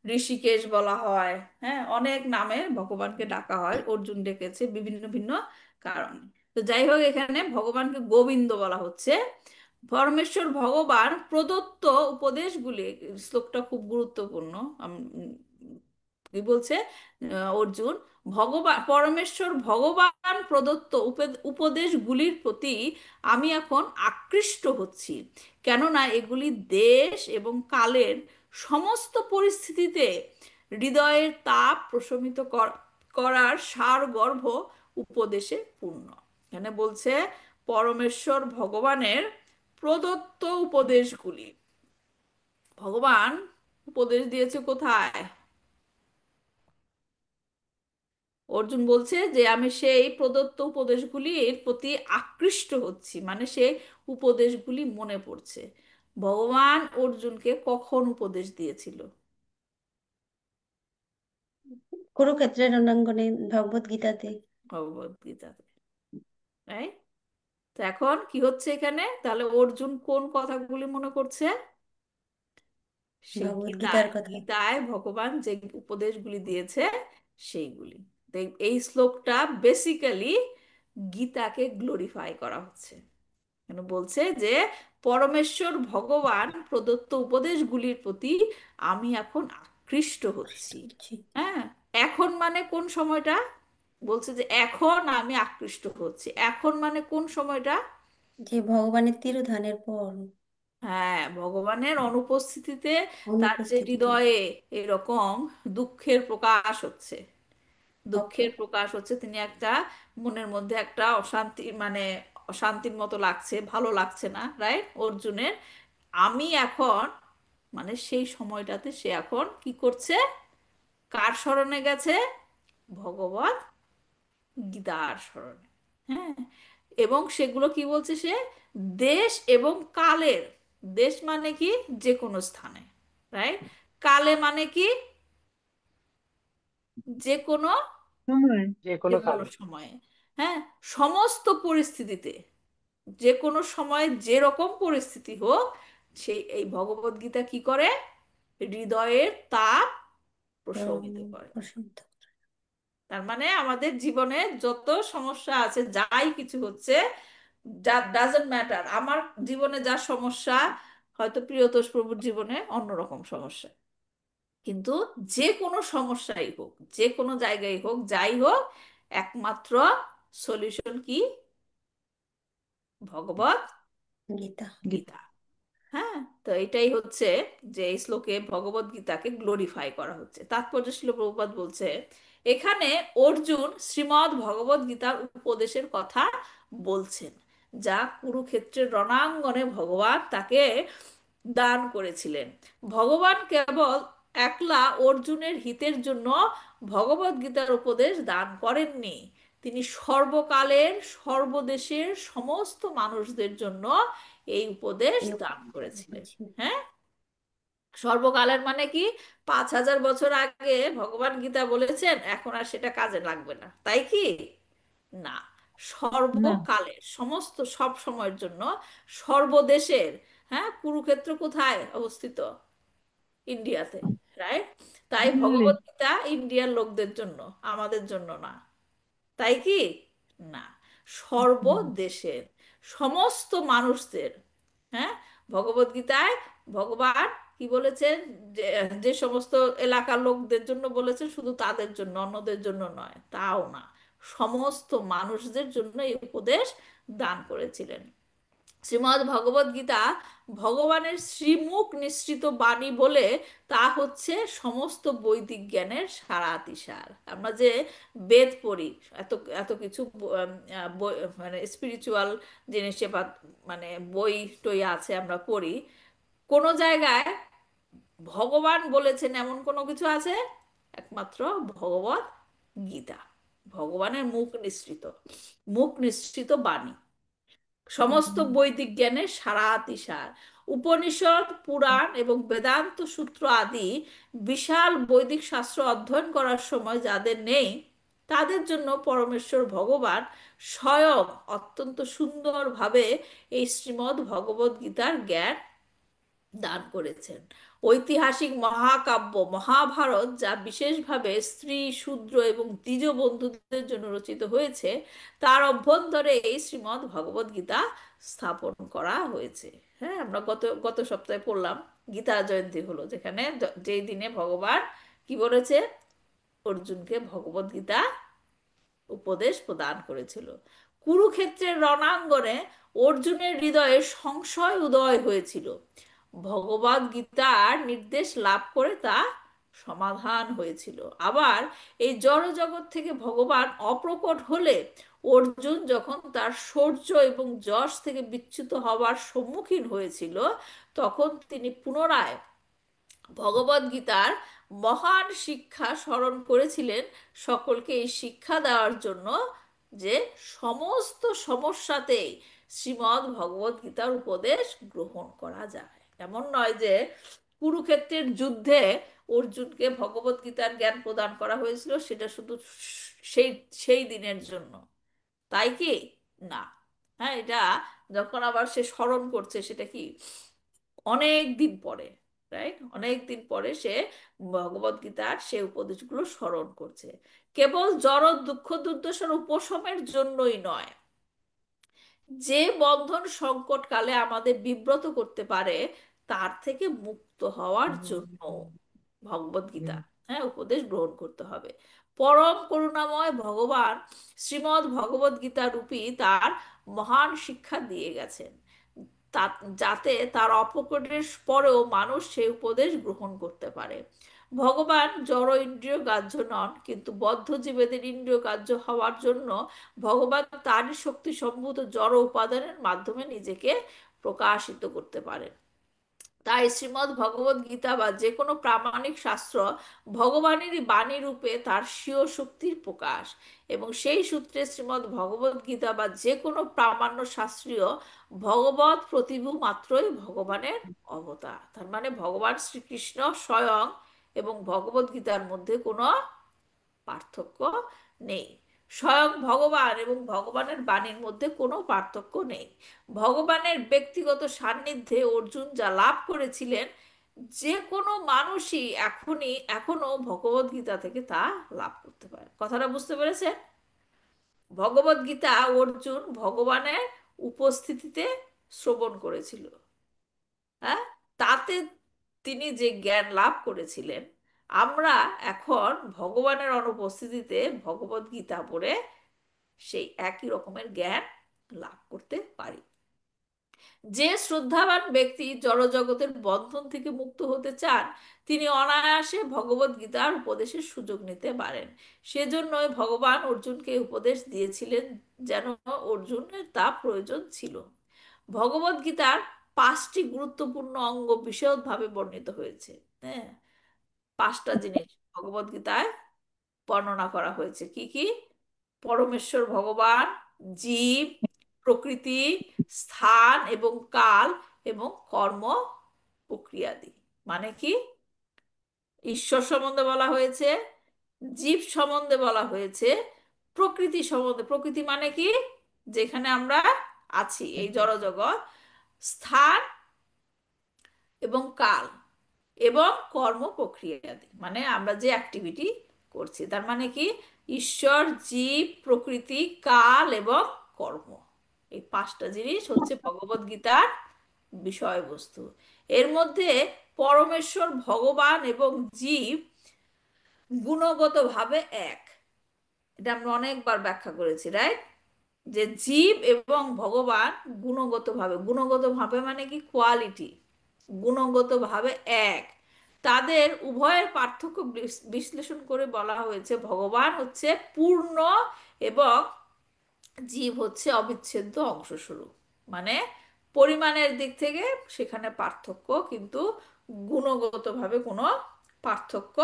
ঋষিকেশ বলা হয়, হ্যাঁ অনেক নামে ভগবানকে ডাকা হয়, অর্জুন ডেকেছে বিভিন্ন ভিন্ন কারণে। তো যাই হোক, এখানে ভগবানকে গোবিন্দ বলা হচ্ছে। পরমেশ্বর ভগবান প্রদত্ত উপদেশগুলি, শ্লোকটা খুব গুরুত্বপূর্ণ। কি বলছে অর্জুন, ভগবান পরমেশ্বর ভগবান প্রদত্ত উপদেশগুলির প্রতি আমি এখন আকৃষ্ট হচ্ছি, কেননা এগুলি দেশ এবং কালের সমস্ত পরিস্থিতিতে হৃদয়ের তাপ প্রশমিত করার সারগর্ভ উপদেশে পূর্ণ। এখানে বলছে পরমেশ্বর ভগবানের প্রদত্ত উপদেশগুলি, ভগবান উপদেশ দিয়েছে কোথায়? অর্জুন বলছে যে আমি সেই প্রদত্ত উপদেশগুলির প্রতি আকৃষ্ট হচ্ছি, মানে সেই উপদেশগুলি মনে পড়ছে। ভগবান অর্জুনকে কখন উপদেশ দিয়েছিল? কুরুক্ষেত্রের রণাঙ্গনে, ভগবত গীতাতে। ভগবদ গীতাতে, তাই? তো এখন কি হচ্ছে এখানে, তাহলে অর্জুন কোন কথাগুলি মনে করছে? সেই ভগবত গীতায়, গীতার কথা। গীতায় ভগবান যে উপদেশগুলি দিয়েছে সেইগুলি। তো এই শ্লোকটা বেসিক্যালি গীতাকে গ্লোরিফাই করা হচ্ছে। কেন বলছে যে পরমেশ্বর ভগবান প্রদত্ত উপদেশগুলির প্রতি আমি এখন আকৃষ্ট হচ্ছি। হ্যাঁ, এখন মানে কোন সময়টা? বলছে যে এখন আমি আকৃষ্ট হচ্ছি, এখন মানে কোন সময়টা? যে ভগবানের তিরোধানের পর, হ্যাঁ, ভগবানের অনুপস্থিতিতে তার যে অনুপস্থিতিতে। হৃদয়ে এরকম দুঃখের প্রকাশ হচ্ছে, অপ- দুঃখের প্রকাশ হচ্ছে, তিনি একটা মনের মধ্যে একটা অশান্তি, মানে অশান্তির মতো লাগছে, ভালো লাগছে না, রাইট অর্জুনের। আমি এখন, মানে সেই সময়টাতে সে এখন কি করছে? কার স্মরণে গেছে? ভগবত গীতার স্মরণে। হ্যাঁ, এবং সেগুলো কি বলছে সে? দেশ এবং কালের, দেশ মানে কি যে কোনো স্থানে, রাইট? কালে মানে কি যে কোনো, সময়। যে যে কোনো কোনো কালে। সময়ে, হ্যাঁ সমস্ত পরিস্থিতিতে, যে কোনো সময়ে যেরকম পরিস্থিতি হোক, সেই এই ভগবদ গীতা কি করে? হৃদয়ের তাপ প্রশমিত করে। প্রশান্ত। তার মানে আমাদের জীবনে যত সমস্যা আছে, যাই কিছু হচ্ছে, যা ডাজন্ট ম্যাটার, আমার জীবনে যা সমস্যা, হয়তো প্রিয়তোষ প্রভুর জীবনে অন্যরকম সমস্যা, কিন্তু যে কোনো সমস্যাই হোক, যে কোনো জায়গায় হোক, যাই হোক, একমাত্র সলিউশন কি? ভগবত গীতা। গীতা। গীতা। হ্যাঁ, তো এটাই হচ্ছে যে এই শ্লোকে ভগবদ গীতাকে গ্লোরিফাই করা হচ্ছে। তাৎপর্য ছিল, প্রভুপাদ বলছে এখানে অর্জুন শ্রীমদ্ ভগবদ গীতার উপদেশের কথা বলছেন, যা কুরুক্ষেত্রের রণাঙ্গনে ভগবান তাকে দান করেছিলেন। ভগবান কেবল একলা অর্জুনের হিতের জন্য ভগবদ গীতার উপদেশ দান করেননি, তিনি সর্বকালের সর্বদেশের সমস্ত মানুষদের জন্য এই উপদেশ এই দান করেছিলেন। উপদেশ। হ্যাঁ, সর্বকালের মানে কি? 5,000 বছর আগে ভগবান গীতা বলেছেন, এখন আর সেটা কাজে লাগবে না, তাই কি? না, না। সর্বকালের সমস্ত সব সময়ের জন্য, সর্বদেশের। হ্যাঁ, কুরুক্ষেত্র কোথায় অবস্থিত? ইন্ডিয়াতে, রাইট? তাই দিল্লি। ভগবত গীতা ইন্ডিয়ার লোকদের জন্য, আমাদের জন্য না, তাই কি? না, হুম, সর্বদেশের সমস্ত মানুষদের। হ্যাঁ, ভগবত গীতায় ভগবান কি বলেছেন, যে যে সমস্ত এলাকার লোকদের জন্য বলেছেন শুধু তাদের জন্য, অন্যদের জন্য নয়, তাও না, সমস্ত মানুষদের জন্য এই উপদেশ দান করেছিলেন। শ্রীমদ্ ভগবদ গীতা ভগবানের শ্রীমুখ নিঃসৃত বাণী বলে তা হচ্ছে সমস্ত বৈদিক জ্ঞানের সারাতিসার। আমরা যে বেদ পড়ি, এত এত কিছু মানে স্পিরিচুয়াল জিনিসে বা মানে বই টই আছে আমরা পড়ি, কোনো জায়গায় ভগবান বলেছেন এমন কোনো কিছু আছে? একমাত্র ভগবত গীতা, ভগবানের মুখ নিঃসৃত বাণী, সমস্ত বৈদিক জ্ঞানের সারাতিসার। উপনিষদ, পুরাণ এবং বেদান্ত সূত্র আদি বিশাল বৈদিক শাস্ত্র অধ্যয়ন করার সময় যাদের নেই, তাদের জন্য পরমেশ্বর ভগবান স্বয়ং অত্যন্ত সুন্দরভাবে এই শ্রীমদ্ ভগবদ গীতার জ্ঞান দান করেছেন। ঐতিহাসিক মহাকাব্য মহাভারত, যা বিশেষভাবে স্ত্রী, শূদ্র এবং দ্বিজ বন্ধুদের জন্য রচিত হয়েছে, তার অভ্যন্তরে এই শ্রীমদ্ ভগবদ গীতা স্থাপন করা হয়েছে। হ্যাঁ, আমরা গত গত সপ্তাহে পড়লাম, গীতা জয়ন্তী হলো, যেখানে যেই দিনে ভগবান কি বলেছে, অর্জুনকে ভগবদ গীতা উপদেশ প্রদান করেছিল। কুরুক্ষেত্রের রণাঙ্গনে অর্জুনের হৃদয়ে সংশয় উদয় হয়েছিল, ভগবদ গীতার নির্দেশ লাভ করে তা সমাধান হয়েছিল। আবার এই জড় জগৎ থেকে ভগবান অপ্রকট হলে অর্জুন যখন তার শৌর্য এবং যশ থেকে বিচ্যুত হওয়ার সম্মুখীন হয়েছিল, তখন তিনি পুনরায় ভগবদ গীতার মহান শিক্ষা স্মরণ করেছিলেন, সকলকে এই শিক্ষা দেওয়ার জন্য যে সমস্ত সমস্যাতেই শ্রীমদ্ ভগবদ গীতার উপদেশ গ্রহণ করা যায়। এমন নয় যে কুরুক্ষেত্রের যুদ্ধে অর্জুনকে ভগবদ গীতার জ্ঞান প্রদান করা হয়েছিল সেটা শুধু সেই সেই দিনের জন্য, তাই কি না। হ্যাঁ, এটা যখন আবার সে স্মরণ করছে, সেটা কি অনেক দিন পরে, রাইট, অনেক দিন পরে সে ভগবদ গীতার সে উপদেশগুলো স্মরণ করছে, কেবল জড় দুঃখ দুর্দশার উপশমের জন্যই নয়, যে বন্ধন সংকটকালে আমাদের বিব্রত করতে পারে তার থেকে মুক্ত হওয়ার জন্য ভগবদ গীতা, হ্যাঁ, উপদেশ গ্রহণ করতে হবে। পরম করুণাময় ভগবান শ্রীমদ্ ভগবদ গীতা রূপী তার মহান শিক্ষা দিয়ে গেছেন, যাতে তার অপকটের পরেও মানুষ সেই উপদেশ গ্রহণ করতে পারে। ভগবান জড় ইন্দ্রিয় গ্রাহ্য নন, কিন্তু বদ্ধ জীবেদের ইন্দ্রিয় গ্রাহ্য হওয়ার জন্য ভগবান তারই শক্তি সম্ভূত জড় উপাদানের মাধ্যমে নিজেকে প্রকাশিত করতে পারেন। তাই শ্রীমদ্ ভগবদ গীতা বা যে কোনো প্রামাণিক শাস্ত্র ভগবানেরই বাণী রূপে তার স্বীয় শক্তির প্রকাশ, এবং সেই সূত্রে শ্রীমদ্ ভগবদ গীতা বা যে কোনো প্রামাণ্য শাস্ত্রীয় ভগবত প্রতিভু মাত্রই ভগবানের অবতার। তার মানে ভগবান শ্রীকৃষ্ণ স্বয়ং এবং ভগবদ গীতার মধ্যে কোনো পার্থক্য নেই। স্বয়ং ভগবান এবং ভগবানের বাণীর মধ্যে কোনো পার্থক্য নেই। ভগবানের ব্যক্তিগত সান্নিধ্যে অর্জুন যা লাভ করেছিলেন, যে কোনো মানুষই এখনো ভগবদ গীতা থেকে তা লাভ করতে পারে। কথাটা বুঝতে পেরেছেন? ভগবদ গীতা অর্জুন ভগবানের উপস্থিতিতে শ্রবণ করেছিল। হ্যাঁ, তাতে তিনি যে জ্ঞান লাভ করেছিলেন, আমরা এখন ভগবানের অনুপস্থিতিতে ভগবদ গীতা পড়ে সেই একই রকমের জ্ঞান লাভ করতে পারি। যে শ্রদ্ধাবান ব্যক্তি জড়জগতের বন্ধন থেকে মুক্ত হতে চান, তিনি অনায়াসে ভগবদ গীতার উপদেশের সুযোগ নিতে পারেন। সেজন্যই ভগবান অর্জুনকে উপদেশ দিয়েছিলেন, যেন অর্জুনের তা প্রয়োজন ছিল। ভগবদ গীতার 5টি গুরুত্বপূর্ণ অঙ্গ বিশদভাবে বর্ণিত হয়েছে। হ্যাঁ, 5টা জিনিস ভগবদ গীতায় বর্ণনা করা হয়েছে। কি কি? পরমেশ্বর ভগবান, জীব, প্রকৃতি, স্থান এবং কাল, এবং কর্ম প্রক্রিয়াদি। মানে কি? ঈশ্বর সম্বন্ধে বলা হয়েছে, জীব সম্বন্ধে বলা হয়েছে, প্রকৃতি সম্বন্ধে, প্রকৃতি মানে কি, যেখানে আমরা আছি এই জড়জগৎ, স্থান এবং কাল, এবং কর্ম প্রক্রিয়াদি মানে আমরা যে অ্যাক্টিভিটি করছি। তার মানে কি? ঈশ্বর, জীব, প্রকৃতি, কাল এবং কর্ম, এই 5টা জিনিস হচ্ছে ভগবদ গীতার বিষয়বস্তু। এর মধ্যে পরমেশ্বর ভগবান এবং জীব গুণগতভাবে এক। এটা আমরা অনেকবার ব্যাখ্যা করেছি, রাইট? যে জীব এবং ভগবান গুণগতভাবে, গুণগতভাবে মানে কি, কোয়ালিটি, গুণগতভাবে এক। তাদের উভয়ের পার্থক্য বিশ্লেষণ করে বলা হয়েছে ভগবান হচ্ছে পূর্ণ এবং জীব হচ্ছে অবিচ্ছেদ্য অংশস্বরূপ। মানে পরিমাণের দিক থেকে সেখানে পার্থক্য, কিন্তু গুণগতভাবে কোনো পার্থক্য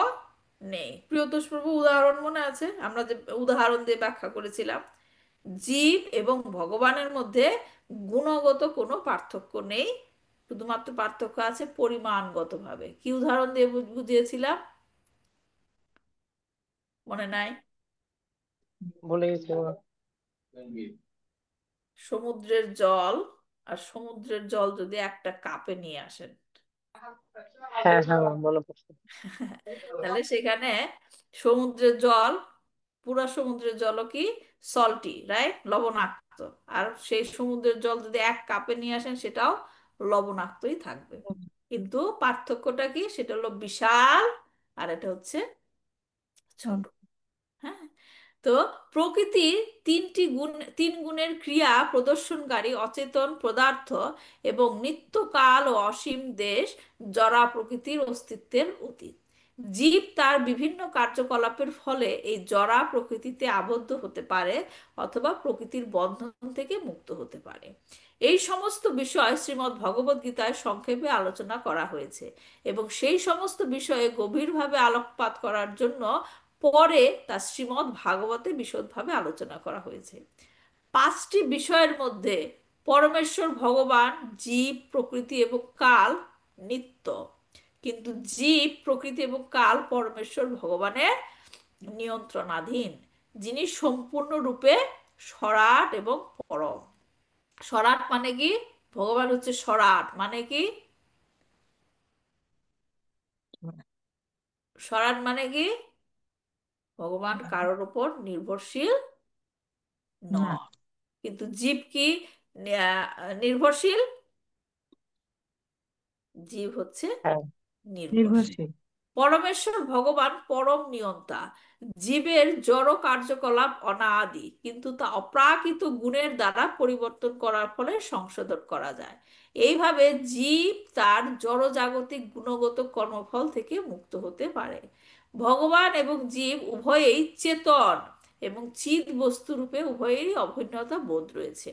নেই। প্রিয়তোষ প্রভু, উদাহরণ মনে আছে আমরা যে উদাহরণ দিয়ে ব্যাখ্যা করেছিলাম? জীব এবং ভগবানের মধ্যে গুণগত কোনো পার্থক্য নেই, শুধুমাত্র পার্থক্য আছে পরিমাণগতভাবে। কি উদাহরণ দিয়ে বুঝিয়েছিলাম, মনে নাই? ভুলে গেছি বাবা। সমুদ্রের জল, আর সমুদ্রের জল যদি একটা কাপে নিয়ে আসেন, হ্যাঁ হ্যাঁ বাবা, মনে পড়ছে। তাহলে সেখানে সমুদ্রের জল, পুরা সমুদ্রের জলও কি সল্টি, রাইট, লবণাক্ত। আর সেই সমুদ্রের জল যদি এক কাপে নিয়ে আসেন সেটাও লবণাক্তই থাকবে। কিন্তু পার্থক্যটা কি, সেটা হলো বিশাল, আর এটা হচ্ছে ছোট। হ্যাঁ। তো প্রকৃতির তিন গুণের ক্রিয়া প্রদর্শনকারী অচেতন পদার্থ এবং নিত্যকাল ও অসীম দেশ জড়া প্রকৃতির অস্তিত্বের অতীত। জীব তার বিভিন্ন কার্যকলাপের ফলে এই জড়া প্রকৃতিতে আবদ্ধ হতে পারে অথবা প্রকৃতির বন্ধন থেকে মুক্ত হতে পারে। এই সমস্ত বিষয় শ্রীমদ্ ভগবদ্ গীতায় সংক্ষেপে আলোচনা করা হয়েছে, এবং সেই সমস্ত বিষয়ে গভীরভাবে আলোকপাত করার জন্য পরে তা শ্রীমদ্ ভাগবতে বিশদভাবে আলোচনা করা হয়েছে। পাঁচটি বিষয়ের মধ্যে পরমেশ্বর ভগবান, জীব, প্রকৃতি এবং কাল নিত্য, কিন্তু জীব, প্রকৃতি এবং কাল পরমেশ্বর ভগবানের নিয়ন্ত্রণাধীন, যিনি সম্পূর্ণরূপে সরাট এবং পরম। সরাট মানে কি? ভগবান হচ্ছে সরাট, মানে কি? সরাট মানে কি? ভগবান কারোর উপর নির্ভরশীল না, নয়। কিন্তু জীব কি নির্ভরশীল? জীব হচ্ছে হ্যাঁ নির্ভরশীল। নির্ভরশীল। পরমেশ্বর ভগবান পরম নিয়ন্তা। জীবের জড় কার্যকলাপ অনাদি, কিন্তু তা অপ্রাকৃত গুণের দ্বারা পরিবর্তন করার ফলে সংশোধন করা যায়। এইভাবে জীব তার জড়জাগতিক গুণগত কর্মফল থেকে মুক্ত হতে পারে। ভগবান এবং জীব উভয়েই চেতন এবং চিৎ বস্তুরূপে উভয়েরই অভিন্নতা বোধ রয়েছে,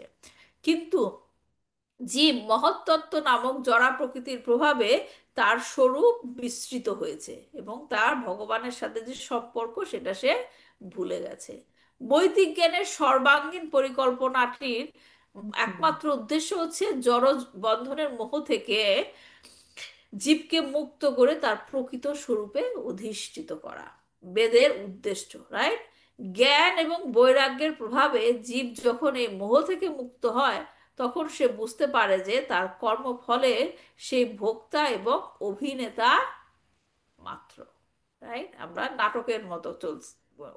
কিন্তু জীব মহত্তত্ত্ব নামক জড়া প্রকৃতির প্রভাবে তার স্বরূপ বিস্মৃত হয়েছে এবং তার ভগবানের সাথে যে সম্পর্ক সেটা সে ভুলে গেছে। বৈদিক জ্ঞানের সর্বাঙ্গীন পরিকল্পনাটির একমাত্র উদ্দেশ্য হচ্ছে জড় বন্ধনের মোহ থেকে জীবকে মুক্ত করে তার প্রকৃত স্বরূপে অধিষ্ঠিত করা, বেদের উদ্দেশ্য, রাইট? জ্ঞান এবং বৈরাগ্যের প্রভাবে জীব যখন এই মোহ থেকে মুক্ত হয়, তখন সে বুঝতে পারে যে তার কর্মফলে সেই ভোক্তা এবং অভিনেতা মাত্র, রাইট? আমরা নাটকের মতো চলছে,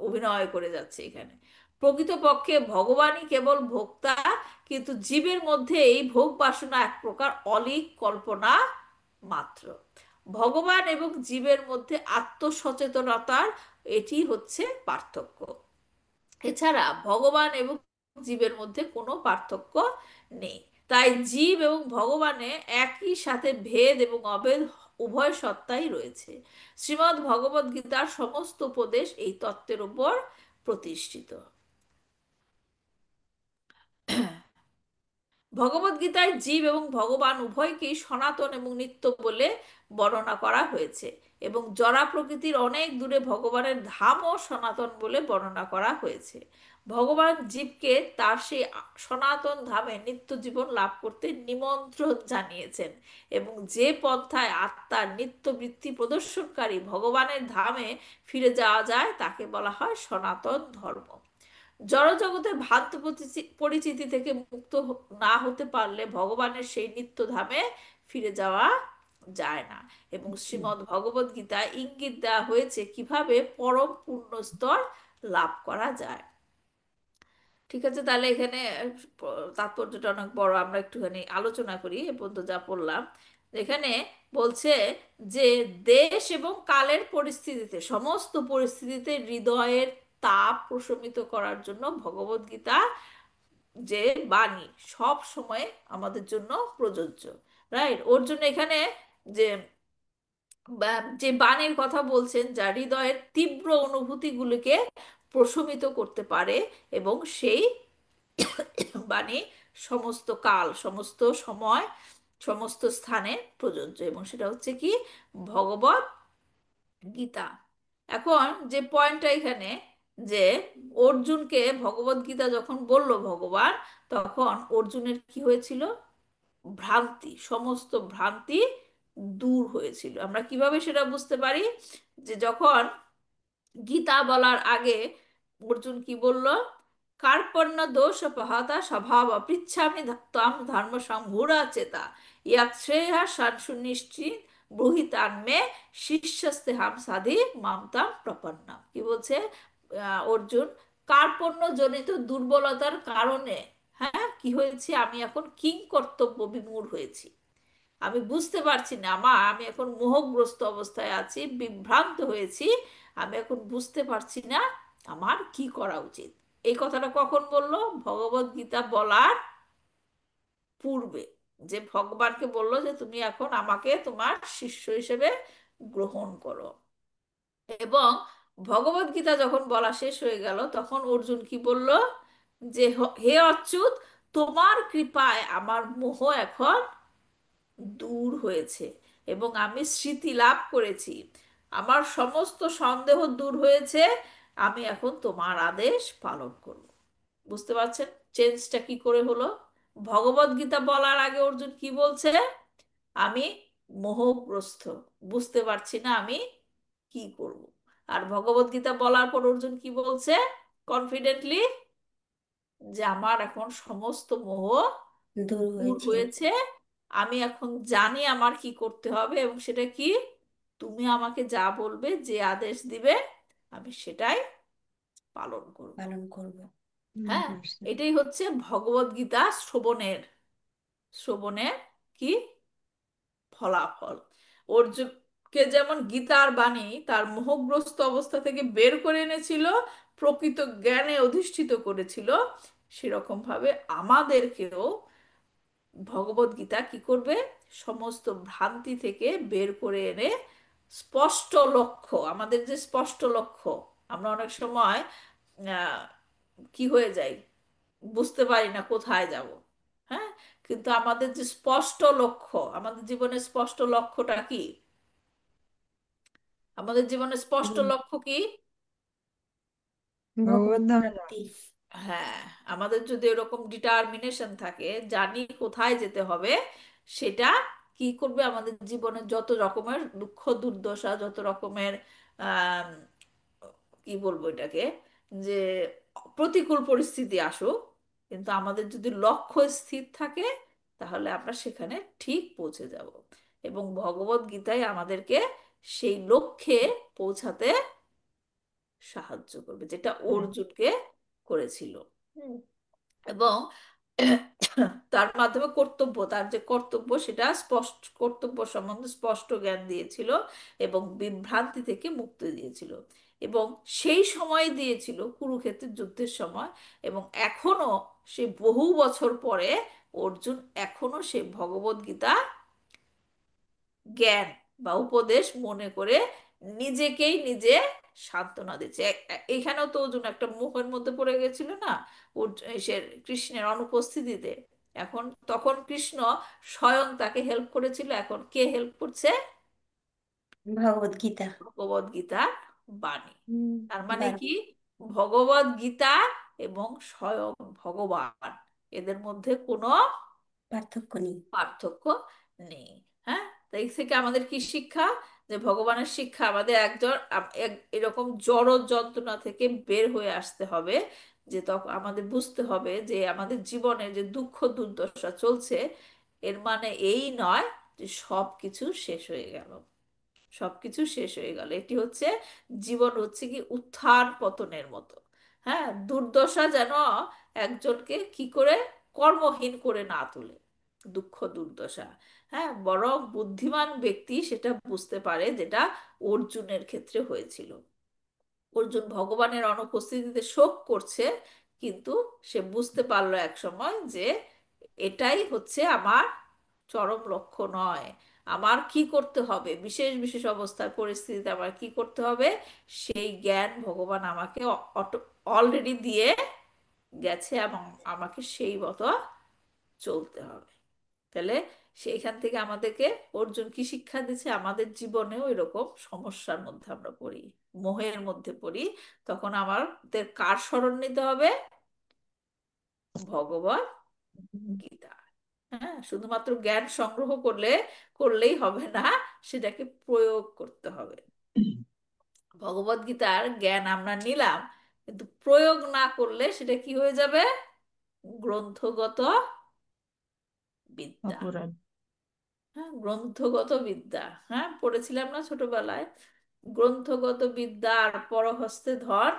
অভিনয় করে যাচ্ছে এখানে। প্রকৃতপক্ষে ভগবানই কেবল ভোক্তা, কিন্তু জীবের মধ্যে এই ভোগ বাসনা এক প্রকার অলীক কল্পনা মাত্র। ভগবান এবং জীবের মধ্যে আত্মসচেতনতার এটি হচ্ছে পার্থক্য। এছাড়া ভগবান এবং জীবের মধ্যে কোনো পার্থক্য নেই। তাই জীব এবং ভগবানে একই সাথে ভেদ এবং অভেদ উভয় সত্তাই রয়েছে। শ্রীমদ্ ভগবদ্ গীতার সমস্ত উপদেশ এই তত্ত্বের উপর প্রতিষ্ঠিত। ভগবদ্গীতায় জীব এবং ভগবান উভয়কেই সনাতন এবং নিত্য বলে বর্ণনা করা হয়েছে, এবং জড়া প্রকৃতির অনেক দূরে ভগবানের ধামও সনাতন বলে বর্ণনা করা হয়েছে। ভগবান জীবকে তার সেই সনাতন ধামে নিত্য জীবন লাভ করতে নিমন্ত্রণ জানিয়েছেন, এবং যে পন্থায় আত্মার নিত্য বৃত্তি প্রদর্শনকারী ভগবানের ধামে ফিরে যাওয়া যায় তাকে বলা হয় সনাতন ধর্ম। জড়জগতের ভ্রান্ত পরিচিতি থেকে মুক্ত না হতে পারলে ভগবানের সেই নিত্যধামে ফিরে যাওয়া যায় না, এবং শ্রীমদ্ ভগবদ্ গীতায় ইঙ্গিত দেওয়া হয়েছে কিভাবে পরম পূর্ণ স্তর লাভ করা যায়। ঠিক আছে, তাহলে এখানে তাৎপর্যটা অনেক বড়, আমরা একটুখানি আলোচনা করি এ পর্যন্ত যা পড়লাম। এখানে বলছে যে দেশ এবং কালের পরিস্থিতিতে, সমস্ত পরিস্থিতিতে হৃদয়ের তাপ প্রশমিত করার জন্য ভগবদ গীতা যে বাণী সব সময় আমাদের জন্য প্রযোজ্য। রাইট, ওর জন্য এখানে যে যে বাণীর কথা বলছেন, যা হৃদয়ের তীব্র অনুভূতিগুলিকে প্রশমিত করতে পারে, এবং সেই বাণী সমস্ত কাল, সমস্ত সময়, সমস্ত স্থানে প্রযোজ্য, এবং সেটা হচ্ছে কি ভগবত গীতা। এখন যে পয়েন্টটা এখানে, যে অর্জুনকে ভগবত গীতা যখন বলল ভগবান, তখন অর্জুনের কি হয়েছিল? ভ্রান্তি, সমস্ত ভ্রান্তি দূর হয়েছিল। আমরা কিভাবে সেটা বুঝতে পারি? যে যখন গীতা বলার আগে অর্জুন কি বলল? কার্পণ্য দোষ পহাতা স্বভাব পৃচ্ছামি ত্বাম ধর্ম সম্ভূরা চেতা ইয়াক শ্রেয়া সুনিশ্চিত ব্রুহিতান মে শিষ্যস্তে হাম সাধি মামতাম প্রপন্না। কি বলছে অর্জুন? কার্পণ্য জনিত দুর্বলতার কারণে, হ্যাঁ, কি হয়েছে? আমি এখন কিং কর্তব্য বিমূঢ় হয়েছি, আমি বুঝতে পারছি না, আমি এখন মোহগ্রস্ত অবস্থায় আছি, বিভ্রান্ত হয়েছি, আমি এখন বুঝতে পারছি না আমার কি করা উচিত। এই কথাটা কখন বললো? ভগবত গীতা বলার পূর্বে, যে ভগবানকে বললো যে তুমি এখন আমাকে তোমার শিষ্য হিসেবে গ্রহণ করো। এবং ভগবত গীতা যখন বলা শেষ হয়ে গেল, তখন অর্জুন কি বলল? যে হে অচ্যুত, তোমার কৃপায় আমার মোহ এখন দূর হয়েছে, এবং আমি স্মৃতি লাভ করেছি, আমার সমস্ত সন্দেহ দূর হয়েছে, আমি এখন তোমার আদেশ পালন করব। বুঝতে পারছেন চেঞ্জটা কি করে হলো? ভগবত গীতা বলার আগে অর্জুন কি বলছে? আমি মোহগ্রস্ত, বুঝতে পারছি না আমি কি করব। আর ভগবত গীতা বলার পর অর্জুন কি বলছে কনফিডেন্টলি? যে আমার এখন সমস্ত মোহ দূর দূর হয়েছে। হয়েছে, আমি এখন জানি আমার কি করতে হবে, এবং সেটা কি? তুমি আমাকে যা বলবে, যে আদেশ দিবে, আমি সেটাই পালন করব। পালন করব। হ্যাঁ, বুঝতে এটাই হচ্ছে ভগবত গীতা শ্রবণের শ্রবণের কি ফলাফল। অর্জুনকে যেমন গীতার বাণী তার মোহগ্রস্ত অবস্থা থেকে বের করে এনেছিল, প্রকৃত জ্ঞানে অধিষ্ঠিত করেছিল, সেরকম ভাবে আমাদেরকেও ভগবত গীতা কি করবে? সমস্ত ভ্রান্তি থেকে বের করে এনে স্পষ্ট লক্ষ্য, আমাদের যে স্পষ্ট লক্ষ্য, আমরা অনেক সময় আহ, কি হয়ে যাই, বুঝতে পারি না কোথায় যাব। হ্যাঁ, কিন্তু আমাদের যে স্পষ্ট লক্ষ্য, আমাদের জীবনের স্পষ্ট লক্ষ্যটা কি? আমাদের জীবনের স্পষ্ট হুম, লক্ষ্য কি? ভগবত ভগবত ধামে যাওয়া। প্রাপ্তি। হ্যাঁ, আমাদের যদি এরকম ডিটারমিনেশন থাকে, জানি কোথায় যেতে হবে, সেটা কি করবে? আমাদের জীবনে যত রকমের দুঃখ দুর্দশা, যত রকমের আহ কি বলবো এটাকে, যে প্রতিকূল পরিস্থিতি আসুক, কিন্তু আমাদের যদি লক্ষ্য স্থির থাকে, তাহলে আমরা সেখানে ঠিক পৌঁছে যাব। এবং ভগবত গীতায় আমাদেরকে সেই লক্ষ্যে পৌঁছাতে সাহায্য করবে, যেটা হ্যাঁ, অর্জুনকে করেছিল। এবং তার মাধ্যমে কর্তব্য, তার যে কর্তব্য, সেটা স্পষ্ট, কর্তব্য সম্বন্ধে স্পষ্ট জ্ঞান দিয়েছিল, এবং বিভ্রান্তি থেকে মুক্তি দিয়েছিল, এবং সেই সময় দিয়েছিল কুরুক্ষেত্রের যুদ্ধের সময়। এবং এখনো, সে বহু বছর পরে অর্জুন এখনো সে ভগবদ গীতা জ্ঞান বা উপদেশ মনে করে নিজেকেই নিজে সান্ত্বনা দিচ্ছে। এখানেও তো অর্জুন একটা মোহের মধ্যে পড়ে গেছিল না, সে কৃষ্ণের অনুপস্থিতিতে। এখন তখন কৃষ্ণ স্বয়ং তাকে হেল্প করেছিল, এখন কে হেল্প করছে? ভগবত গীতা। ভগবদ গীতার বাণী। হুম, তার মানে বারো। কি? ভগবদ গীতা এবং স্বয়ং ভগবান, এদের মধ্যে কোনো পার্থক্য নেই। পার্থক্য নেই। হ্যাঁ, তাই থেকে আমাদের কি শিক্ষা? যে ভগবানের শিক্ষা আমাদের একজন এরকম জড় যন্ত্রণা থেকে বের হয়ে আসতে হবে, যে তখন আমাদের বুঝতে হবে যে আমাদের জীবনে যে দুঃখ দুর্দশা চলছে, এর মানে এই নয় যে সব কিছু শেষ হয়ে গেল, সবকিছু শেষ হয়ে গেল। এটি হচ্ছে, জীবন হচ্ছে কি উত্থান পতনের মতো। হ্যাঁ, দুর্দশা যেন একজনকে কি করে কর্মহীন করে না তোলে, দুঃখ দুর্দশা। হ্যাঁ, বরং বুদ্ধিমান ব্যক্তি সেটা বুঝতে পারে, যেটা অর্জুনের ক্ষেত্রে হয়েছিল। অর্জুন ভগবানের অনুপস্থিতিতে শোক করছে, কিন্তু সে বুঝতে পারলো এক সময় যে এটাই হচ্ছে আমার চরম লক্ষ্য নয়। আমার কি করতে হবে, বিশেষ বিশেষ অবস্থার পরিস্থিতিতে আমার কি করতে হবে, সেই জ্ঞান ভগবান আমাকে অলরেডি দিয়ে গেছে, এবং আমাকে সেই মতো চলতে হবে। তাহলে সেইখান থেকে আমাদেরকে অর্জুন কি শিক্ষা দিচ্ছে, আমাদের জীবনেও এরকম সমস্যার মধ্যে আমরা পড়ি, মোহের মধ্যে পড়ি, তখন আমাদের কার শরণ নিতে হবে? ভগবত গীতা। হ্যাঁ, শুধুমাত্র জ্ঞান সংগ্রহ করলেই হবে না, সেটাকে প্রয়োগ করতে হবে। ভগবত গীতার জ্ঞান আমরা নিলাম, কিন্তু প্রয়োগ না করলে সেটা কি হয়ে যাবে? গ্রন্থগত বিদ্যা। অপরাধ। হ্যাঁ, গ্রন্থগত বিদ্যা। হ্যাঁ, পড়েছিলাম না ছোটবেলায়, গ্রন্থগত বিদ্যার পরহস্তে ধন,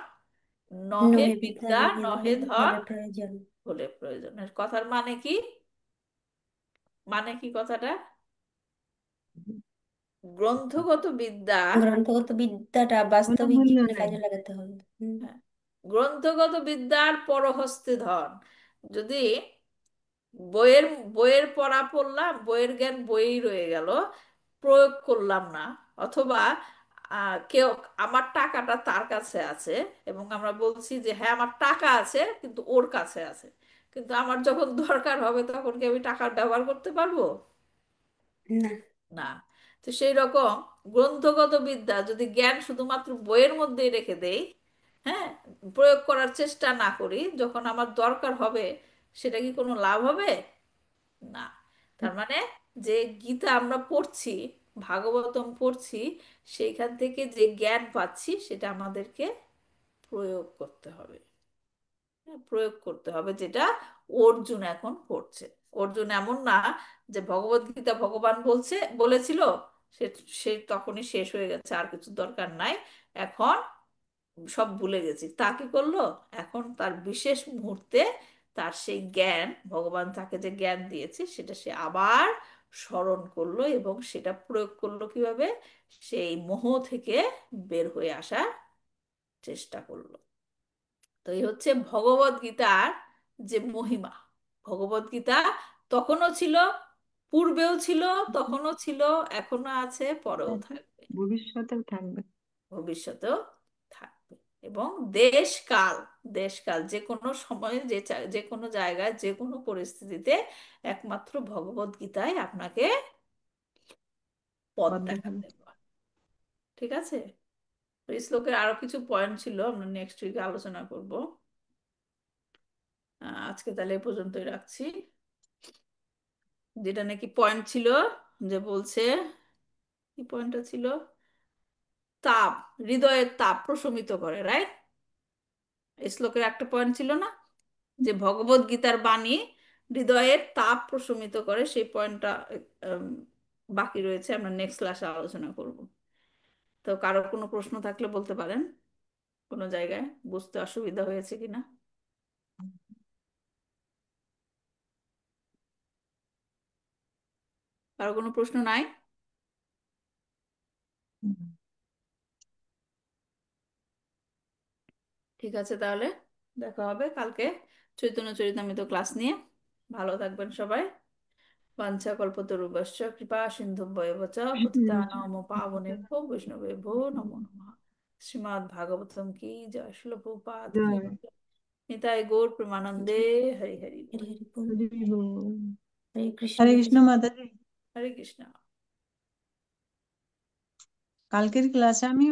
নহে নহে বিদ্যা বিদ্যা নহে নহে ধন ধন হলে প্রয়োজন। হলে প্রয়োজনের কথার মানে কি? মানে কি কথাটা? গ্রন্থগত বিদ্যা, গ্রন্থগত বিদ্যাটা কোনো বাস্তবিক মূল্য জীবনে নাই। কাজে লাগাতে হবে। হ্যাঁ, গ্রন্থগত বিদ্যার পরহস্তে ধন। যদি বইয়ের বইয়ের পড়া পড়লাম, বইয়ের জ্ঞান বইয়েই রয়ে গেল, প্রয়োগ করলাম না, অথবা কেউ, আমার টাকাটা তার কাছে আছে, এবং আমরা বলছি যে হ্যাঁ আমার টাকা আছে কিন্তু ওর কাছে আছে, কিন্তু আমার যখন দরকার হবে তখন কি আমি টাকার ব্যবহার করতে পারবো? না। না। তো সেই রকম গ্রন্থগত বিদ্যা যদি জ্ঞান শুধুমাত্র বইয়ের মধ্যেই রেখে দেই, হ্যাঁ, প্রয়োগ করার চেষ্টা না করি, যখন আমার দরকার হবে সেটা কি কোনো লাভ হবে? না। তার মানে যে গীতা আমরা পড়ছি, ভাগবতম পড়ছি, সেইখান থেকে যে জ্ঞান পাচ্ছি সেটা আমাদেরকে প্রয়োগ করতে হবে। হ্যাঁ, প্রয়োগ করতে হবে, যেটা অর্জুন এখন করছে। অর্জুন এমন না যে ভগবত গীতা ভগবান বলেছিল, সে সে তখনই শেষ হয়ে গেছে, আর কিছু দরকার নাই, এখন সব ভুলে গেছি, তা কি করলো? এখন তার বিশেষ মুহূর্তে তার সেই জ্ঞান, ভগবান তাকে যে জ্ঞান দিয়েছে সেটা সে আবার স্মরণ করলো, এবং সেটা প্রয়োগ করলো কিভাবে? সেই মোহ থেকে বের হয়ে আসার চেষ্টা করলো। তো এই হচ্ছে ভগবত গীতার যে মহিমা। ভগবত গীতা তখনও ছিল, পূর্বেও ছিল, তখনও ছিল, এখনো আছে, পরেও থাকবে, ভবিষ্যতেও থাকবে। ভবিষ্যতেও থাকবে। এবং দেশকাল, দেশকাল যে কোনো সময়ে, যে কোনো জায়গায়, যে কোনো পরিস্থিতিতে একমাত্র ভগবত গীতায় আপনাকে পথ পথ দেখাবে। দেখাতে পারে। ঠিক আছে। তো এই শ্লোকের আরো কিছু পয়েন্ট ছিল, আমরা নেক্সট উইকে আলোচনা করব। আজকে তাহলে এই পর্যন্তই রাখছি। যেটা নাকি পয়েন্ট ছিল, যে বলছে, কি পয়েন্টটা ছিল? তাপ, হৃদয়ের তাপ প্রশমিত করে, রাইট? এই শ্লোকের একটা পয়েন্ট ছিল না, যে ভগবত গীতার বাণী হৃদয়ের তাপ প্রশমিত করে, সেই পয়েন্টটা বাকি রয়েছে, আমরা নেক্সট ক্লাসে আলোচনা করব। তো কারো কোনো প্রশ্ন থাকলে বলতে পারেন, কোনো জায়গায় বুঝতে অসুবিধা হয়েছে কিনা। কারো কোনো প্রশ্ন নাই? হুম। ঠিক আছে, তাহলে দেখা হবে কালকে চৈতন্য চরিতামৃত ক্লাস নিয়ে। ভালো থাকবেন সবাই। वाञ्छाकल्पतरुभ्यश्च कृपा सिन्धुभ्येव च पतितानां पावनेभ्यो वैष्णवेभ्यो नमो नमः। श्रीमद्भागवतम की जय, श्रील प्रभुपाद की জয়। जय। निताय गौर प्रेमानंदे। हरि हरि হরি बोल। হরি বল। হরি বল। হরে কৃষ্ণ। হরে কৃষ্ণ মাতাজি। हरे कृष्णा। কালকের ক্লাসে আমি